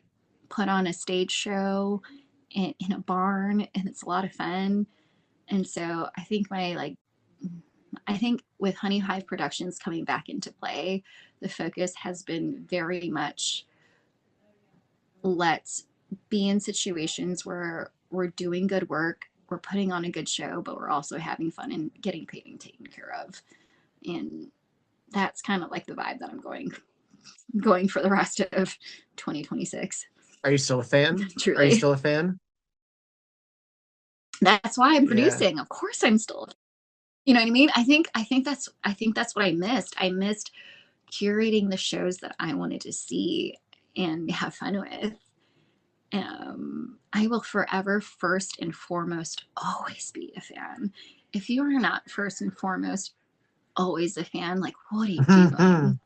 put on a stage show in a barn, and it's a lot of fun. And so I think with Honey Hive Productions coming back into play, the focus has been very much, let's be in situations where we're doing good work, we're putting on a good show, but we're also having fun and getting paid and taken care of. And that's kind of like the vibe that I'm going for the rest of 2026. Are you still a fan? Truly. Are you still a fan? That's why I'm producing. Of course I'm still, you know what I mean? I think that's what I missed. I missed curating the shows that I wanted to see and have fun with. I will forever, first and foremost, always be a fan. If you are not first and foremost always a fan, what are you doing?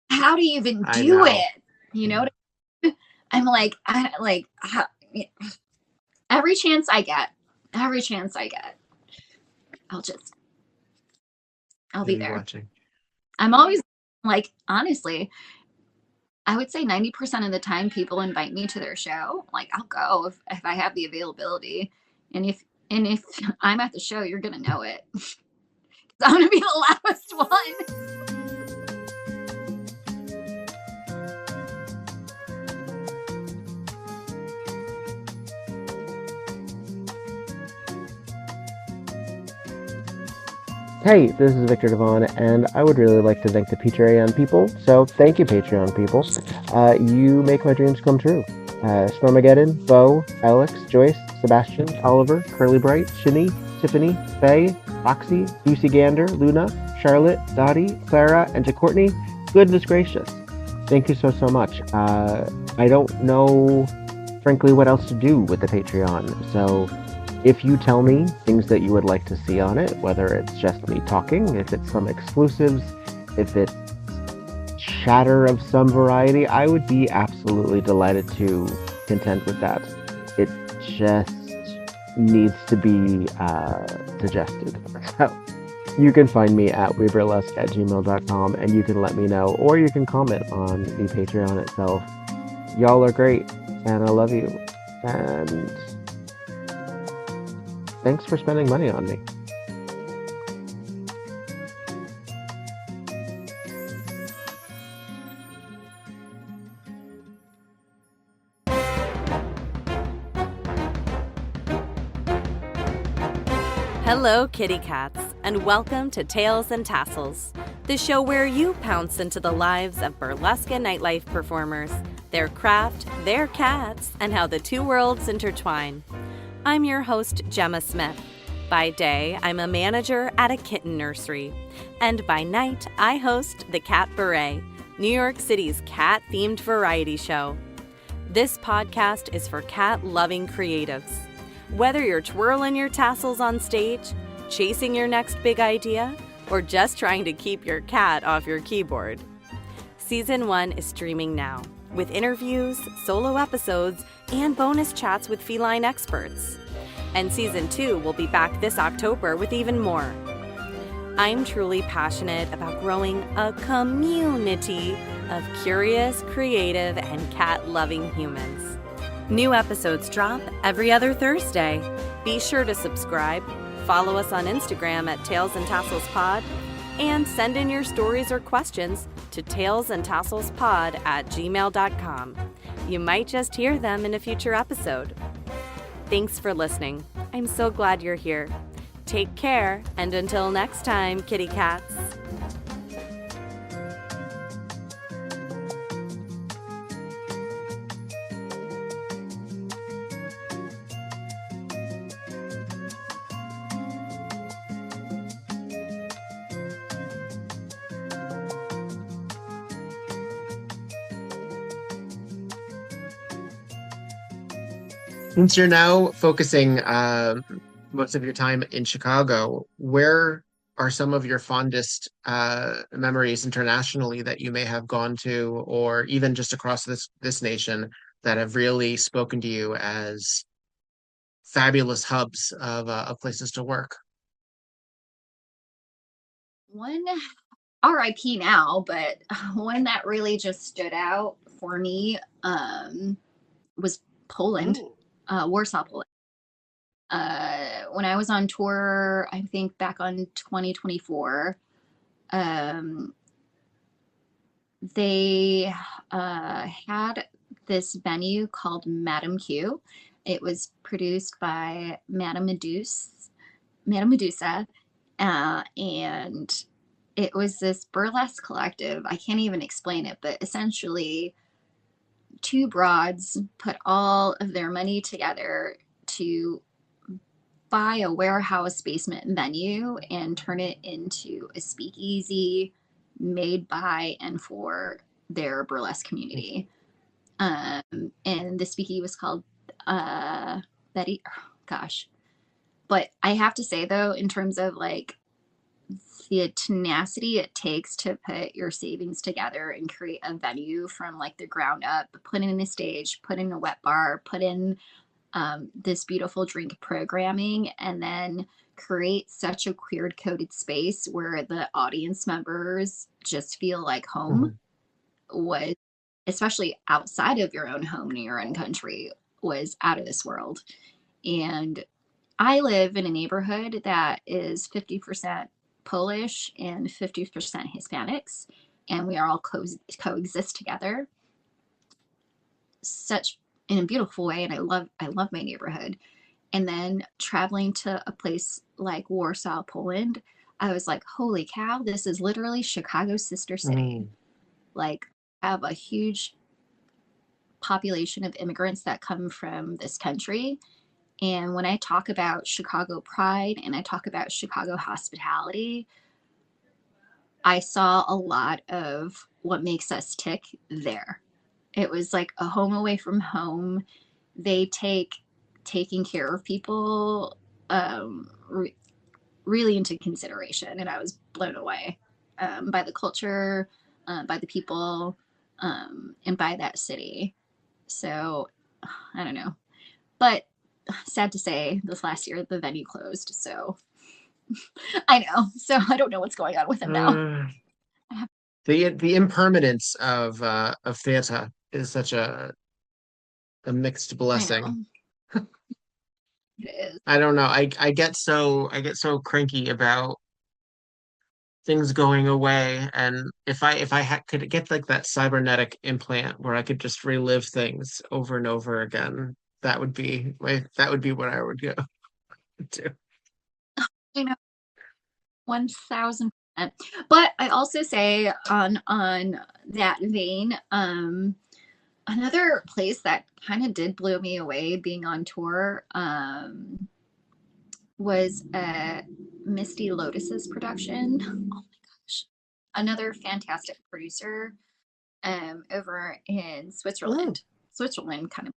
How do you even do it? You know what I mean? I'm every chance I get, I'll be there. Watching. I'm always honestly, I would say 90% of the time people invite me to their show. I'll go if I have the availability. And if I'm at the show, you're gonna know it. I'm gonna be the loudest one. Hey, this is Viktor Devon, and I would really like to thank the Patreon people. So thank you, Patreon people. You make my dreams come true. Stormageddon, Bo, Alex, Joyce, Sebastian, Oliver, Curly Bright, Shani, Tiffany, Faye, Roxy, Lucy Gander, Luna, Charlotte, Dottie, Clara, and to Courtney. Goodness gracious. Thank you so much. I don't know, frankly, what else to do with the Patreon. So if you tell me things that you would like to see on it, whether it's just me talking, if it's some exclusives, if it's chatter of some variety, I would be absolutely delighted to content with that. It just needs to be digested. So you can find me at WEBurlesque@gmail.com, and you can let me know, or you can comment on the Patreon itself. Y'all are great, and I love you. And thanks for spending money on me. Hello, kitty cats, and welcome to Tales and Tassels, the show where you pounce into the lives of burlesque and nightlife performers, their craft, their cats, and how the two worlds intertwine. I'm your host, Gemma Smith. By day, I'm a manager at a kitten nursery, and by night, I host the Cat Beret, New York City's cat-themed variety show. This podcast is for cat-loving creatives. Whether you're twirling your tassels on stage, chasing your next big idea, or just trying to keep your cat off your keyboard. Season 1 is streaming now, with interviews, solo episodes, and bonus chats with feline experts. And Season 2 will be back this October with even more. I'm truly passionate about growing a community of curious, creative, and cat-loving humans. New episodes drop every other Thursday. Be sure to subscribe, follow us on Instagram at Tales and Tassels Pod, and send in your stories or questions to talesandtasselspod@gmail.com. You might just hear them in a future episode. Thanks for listening. I'm so glad you're here. Take care, and until next time, kitty cats. Since you're now focusing most of your time in Chicago, where are some of your fondest memories internationally that you may have gone to, or even just across this nation, that have really spoken to you as fabulous hubs of places to work? One RIP now, but one that really just stood out for me was Poland, Warsaw, Poland. When I was on tour, I think back on 2024, they had this venue called Madame Q. It was produced by Madame Medusa, and it was this burlesque collective. I can't even explain it, but essentially two broads put all of their money together to buy a warehouse basement venue and turn it into a speakeasy made by and for their burlesque community. And the speakeasy was called Betty. Oh, gosh. But I have to say, though, in terms of like the tenacity it takes to put your savings together and create a venue from like the ground up, put in a stage, put in a wet bar, put in this beautiful drink programming, and then create such a queer coded space where the audience members just feel like home, was, especially outside of your own home in your own country, was out of this world. And I live in a neighborhood that is 50% Polish and 50% Hispanics, and we are all coexist together such in a beautiful way, and I love my neighborhood. And then traveling to a place like Warsaw, Poland, I was like, holy cow, this is literally Chicago's sister city. Like, I have a huge population of immigrants that come from this country. And when I talk about Chicago pride and I talk about Chicago hospitality, I saw a lot of what makes us tick there. It was like a home away from home. They take taking care of people really into consideration, and I was blown away by the culture, by the people, and by that city. So I don't know, but sad to say, this last year the venue closed. So I know. So I don't know what's going on with them now. The impermanence of theater is such a mixed blessing. It is. I don't know. I get so cranky about things going away, and if I could get like that cybernetic implant where I could just relive things over and over again, that would be what I would go to. I know, 1000%. But I also say on that vein, another place that kind of did blow me away being on tour was Misty Lotus's production. Oh my gosh. Another fantastic producer over in Switzerland. Switzerland kind of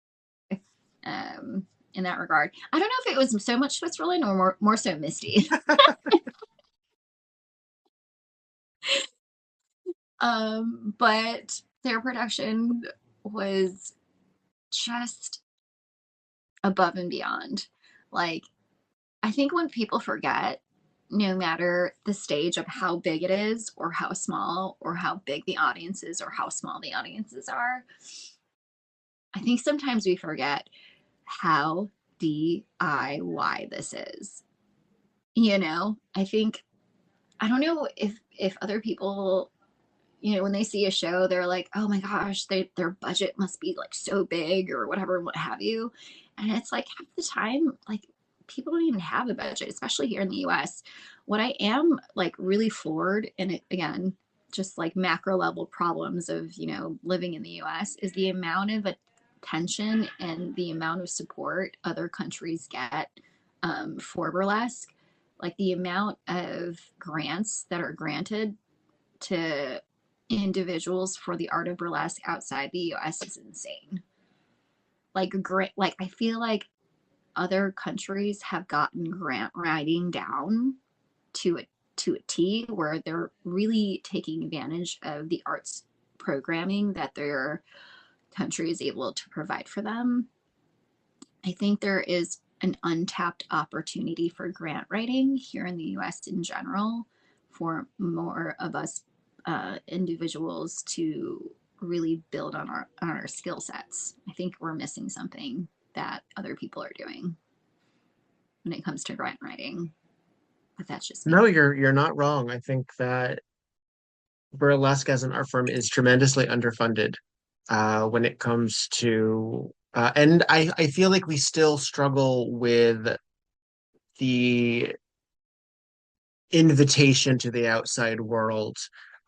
in that regard. I don't know if it was so much Switzerland or more so Misty. But their production was just above and beyond. Like, I think when people forget, no matter the stage of how big it is, or how small, or how big the audience is, or how small the audiences are, I think sometimes we forget how DIY this is. You know, I don't know if other people, you know, when they see a show, they're like, oh my gosh, their budget must be like so big or whatever, what have you. And it's like half the time, like, people don't even have a budget, especially here in the US. What I am like really floored, and it, again, just like macro level problems of, you know, living in the US, is the amount of attention and the amount of support other countries get for burlesque. Like, the amount of grants that are granted to individuals for the art of burlesque outside the US is insane. Like, like, I feel like other countries have gotten grant writing down to a T, where they're really taking advantage of the arts programming that their country is able to provide for them. I think there is an untapped opportunity for grant writing here in the US in general, for more of us individuals to really build on our skill sets. I think we're missing something that other people are doing when it comes to grant writing. But that's just me. No, you're not wrong. I think that burlesque as an art form is tremendously underfunded when it comes to and I feel like we still struggle with the invitation to the outside world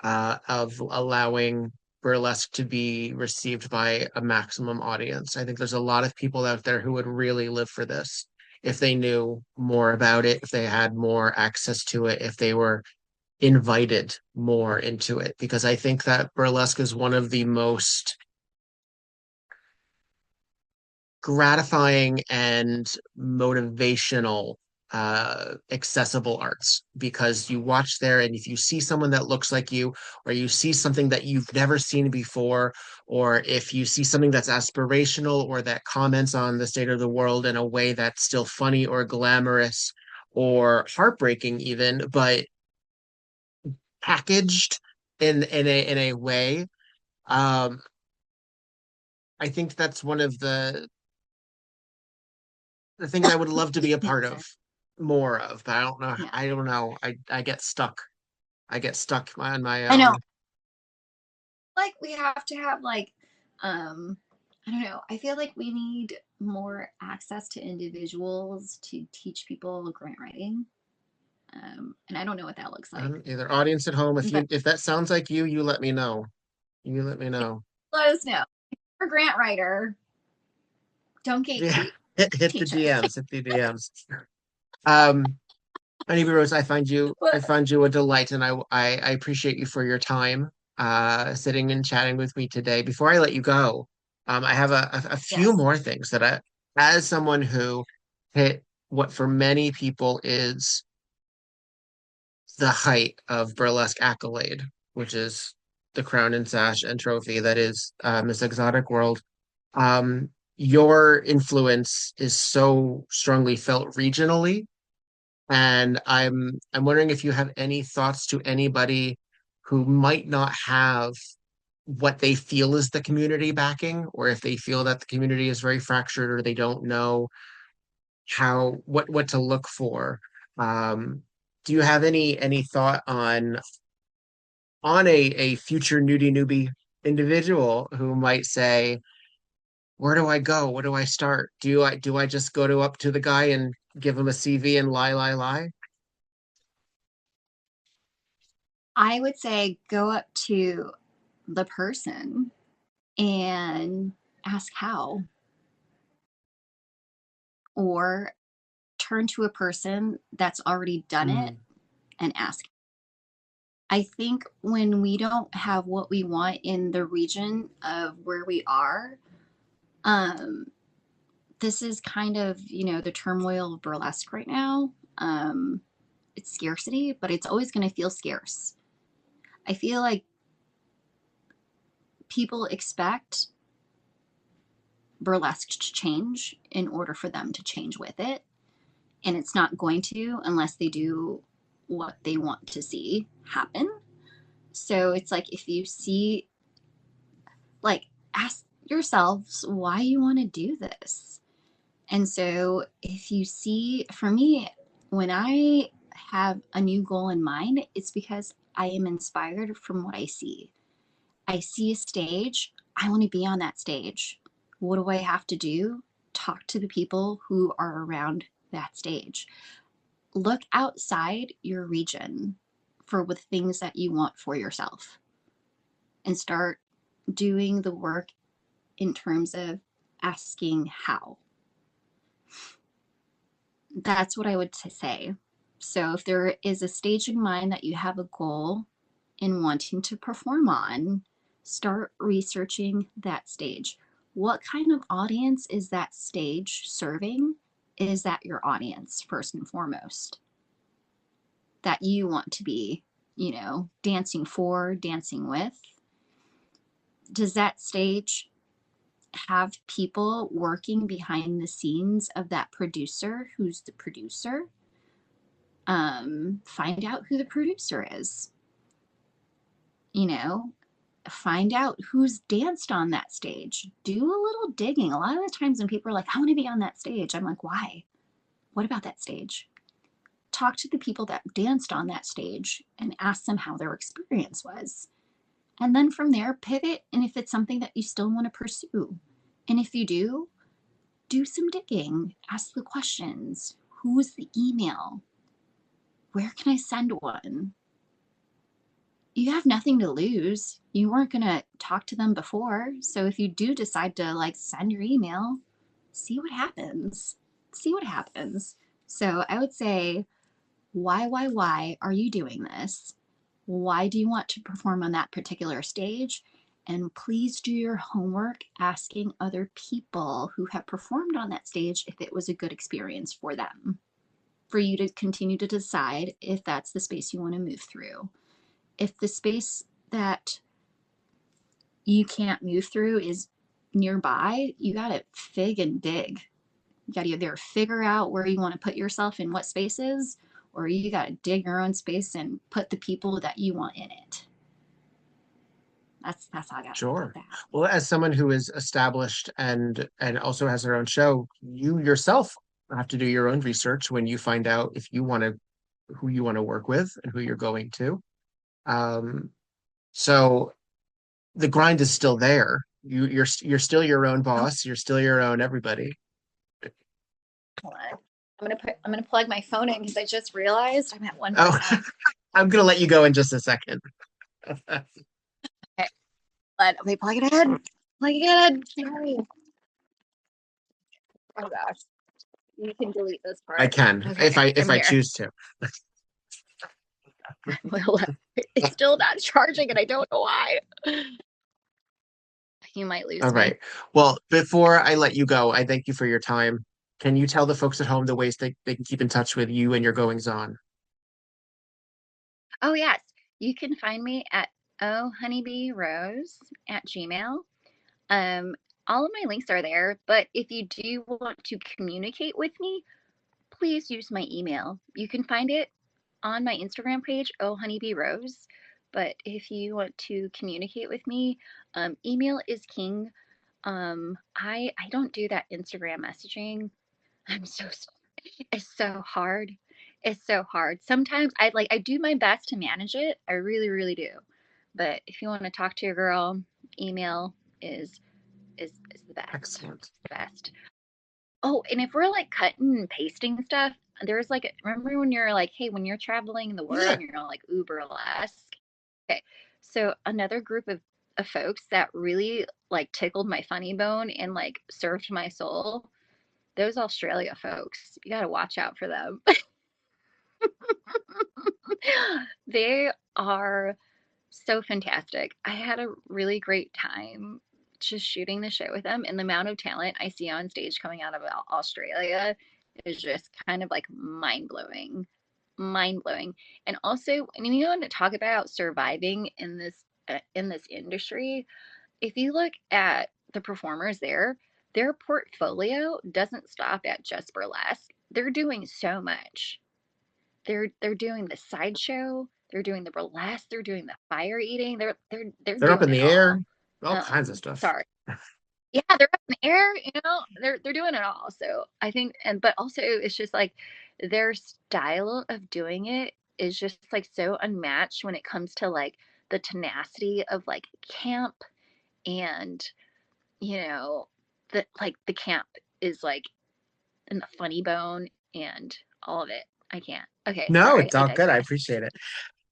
of allowing burlesque to be received by a maximum audience. I think there's a lot of people out there who would really live for this if they knew more about it, if they had more access to it, if they were invited more into it. Because I think that burlesque is one of the most gratifying and motivational accessible arts, because you watch there, and if you see someone that looks like you, or you see something that you've never seen before, or if you see something that's aspirational or that comments on the state of the world in a way that's still funny or glamorous or heartbreaking even, but packaged in a way, um I think that's one of the things I would love to be a part So, of more of, but I don't know. yeah, I don't know. I get stuck. I get stuck on my I know. Like we have to have like, I don't know. I feel like we need more access to individuals to teach people grant writing. And I don't know what that looks like, either audience at home. but If that sounds like you let me know. You let me know. let us know. For grant writer, don't Yeah, gatekeep. hit the Teach us. DMs. Hit the DMs. Um, Anyway, Rose, I But find you a delight, and I appreciate you for your time, sitting and chatting with me today. Before I let you go, I have a few yes, more things that as someone who hit what for many people is the height of burlesque accolade, which is the crown and sash and trophy that is Miss Exotic World. Um, your influence is so strongly felt regionally, and I'm wondering if you have any thoughts to anybody who might not have what they feel is the community backing, or if they feel that the community is very fractured, or they don't know what to look for. Um, do you have any thought on a future nudie newbie individual who might say, where do I go? Where do I start? Do I just go to up to the guy and give him a CV and lie? I would say go up to the person and ask how, or turn to a person that's already done it Mm, and ask. I think when we don't have what we want in the region of where we are, um, this is kind of, the turmoil of burlesque right now. It's scarcity, but it's always going to feel scarce. I feel like people expect burlesque to change in order for them to change with it. And it's not going to unless they do what they want to see happen. So it's like if you see, like, ask yourselves why you want to do this. And so if you see, for me, when I have a new goal in mind, it's because I am inspired from what I see. I see a stage, I want to be on that stage. What do I have to do? Talk to the people who are around that stage. Look outside your region for the things that you want for yourself and start doing the work in terms of asking how. That's what I would say. So if there is a stage in mind that you have a goal in wanting to perform on, start researching that stage. What kind of audience is that stage serving? Is that your audience, first and foremost, that you want to be, dancing for, dancing with? Does that stage have people working behind the scenes of that producer? Who's the producer? Find out who the producer is. You know, find out who's danced on that stage. Do a little digging. A lot of the times when people are like, I want to be on that stage, I'm like, why? What about that stage? Talk to the people that danced on that stage and ask them how their experience was. And then from there, pivot. And if it's something that you still want to pursue, and if you do some digging, ask the questions. Who's the email? Where can I send one? You have nothing to lose. You weren't going to talk to them before. So if you do decide to like send your email, see what happens. See what happens. So I would say, why are you doing this? Why do you want to perform on that particular stage? And please do your homework asking other people who have performed on that stage if it was a good experience for them, for you to continue to decide if that's the space you want to move through. If the space that you can't move through is nearby, you got to fig and dig. You got to either figure out where you want to put yourself in what spaces, or you got to dig your own space and put the people that you want in it. That's how I got sure. that. Well, as someone who is established and also has their own show, you yourself have to do your own research when you find out if you want to who you want to work with and who you're going to. Um, so the grind is still there. You're still your own boss. You're still your own everybody. Hold on. I'm gonna plug my phone in because I just realized I'm at 1%. Oh, I'm gonna let you go in just a second. Okay, let me plug it in. Plug it in. Sorry. Oh gosh. You can delete this part. I can Okay, if I'm I here. choose to. Well, it's still not charging and I don't know why. You might lose All me. right. Well, before I let you go, I thank you for your time. Can you tell the folks at home the ways they can keep in touch with you and your goings on? Oh yes. You can find me at ohoneybeerose at Gmail. All of my links are there, but if you do want to communicate with me, please use my email. You can find it on my Instagram page, ohoneybeerose. But if you want to communicate with me, email is king. I don't do that Instagram messaging. I'm so sorry. It's so hard. It's so hard. Sometimes I do my best to manage it. I really, really do. But if you want to talk to your girl, email is the best. Excellent. The best. Oh, and if we're like cutting and pasting stuff, there's like remember when you're like, hey, when you're traveling in the world, Yeah. you're like WEBurlesque. Okay. So another group of folks that really like tickled my funny bone and like served my soul, those Australia folks. You gotta watch out for them. They are so fantastic. I had a really great time just shooting the show with them, and the amount of talent I see on stage coming out of Australia is just kind of like mind blowing. Mind blowing. And also, when you want to talk about surviving in this industry, if you look at the performers there, their portfolio doesn't stop at just burlesque. They're doing so much. They're doing the sideshow, they're doing the burlesque, they're doing the fire eating, they're They're up in doing it the air, all. all kinds of stuff. Sorry. Yeah, they're up in the air, they're doing it all. So I think but also it's just like their style of doing it is just like so unmatched when it comes to like the tenacity of like camp and the camp is like in the funny bone and all of it. I can't. Okay, No, sorry, it's I all good. I digress. appreciate it.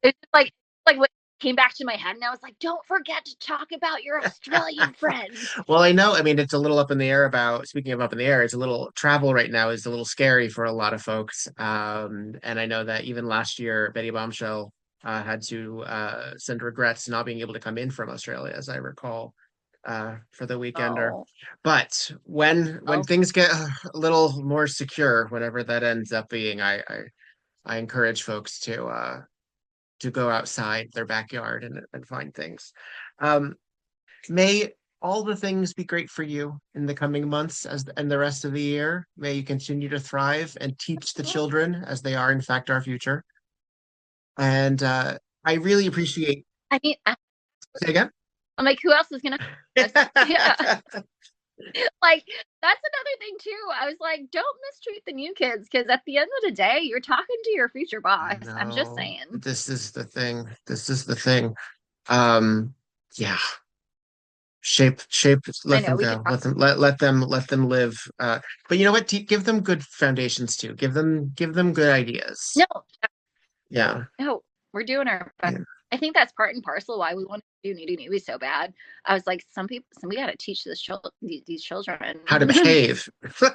It's just like what came back to my head, and I was like, don't forget to talk about your Australian friends. Well, I know. I mean, it's a little up in the air about, speaking of up in the air, it's a little travel right now is a little scary for a lot of folks. And I know that even last year, Betty Bombshell had to send regrets not being able to come in from Australia, as I recall, for the weekender. Oh, But when oh, things get a little more secure, whatever that ends up being, I encourage folks to go outside their backyard and find things. Um, May all the things be great for you in the coming months and the rest of the year. May you continue to thrive and teach the children as they are, in fact, our future. And I really appreciate. I mean, Say again. I'm like, who else is gonna? Yeah, like that's another thing too. I was like, don't mistreat the new kids because at the end of the day, you're talking to your future boss. I'm just No, saying. this is the thing. This is the thing. Um, yeah. Shape, I let know them we could go. talk. Let them live. But you know what? Give them good foundations too. Give them good ideas. No, Yeah. no, we're doing our best. Yeah. I think that's part and parcel why we want to do nudie newbies so bad. I was like, we got to teach these children How to behave. how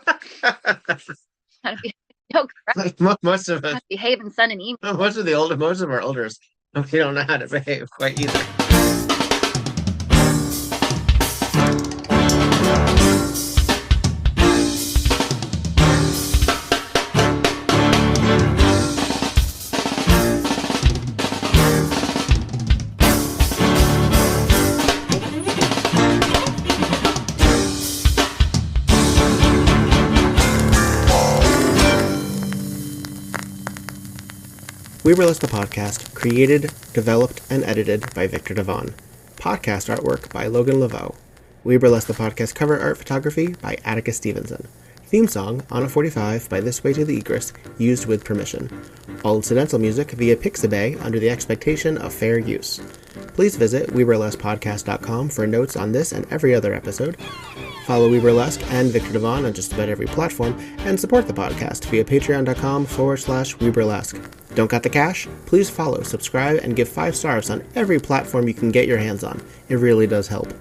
to be. No, correct. Like most of How us, to behave and send an email. most of our elders, they don't know how to behave quite either. WeBurlesque the podcast, created, developed, and edited by Viktor Devon. Podcast artwork by Logan Laveau. WeBurlesque the podcast cover art photography by Atticus Stevenson. Theme song, Anna 45 by This Way to the Egress, used with permission. All incidental music via Pixabay under the expectation of fair use. Please visit WeBurlesquePodcast.com for notes on this and every other episode. Follow WeBurlesque and Viktor Devon on just about every platform, and support the podcast via patreon.com/WeBurlesque. Don't got the cash? Please follow, subscribe, and give 5 stars on every platform you can get your hands on. It really does help.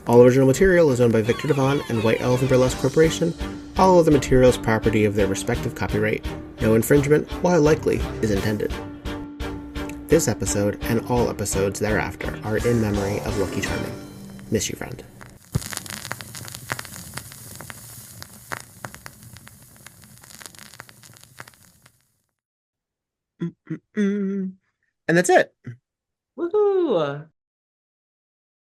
All original material is owned by Viktor Devon and White Elephant Burlesque Corporation. All other materials property of their respective copyright. No infringement, while likely, is intended. This episode and all episodes thereafter are in memory of Lucky Charming. Miss you, friend. And that's it. Woohoo!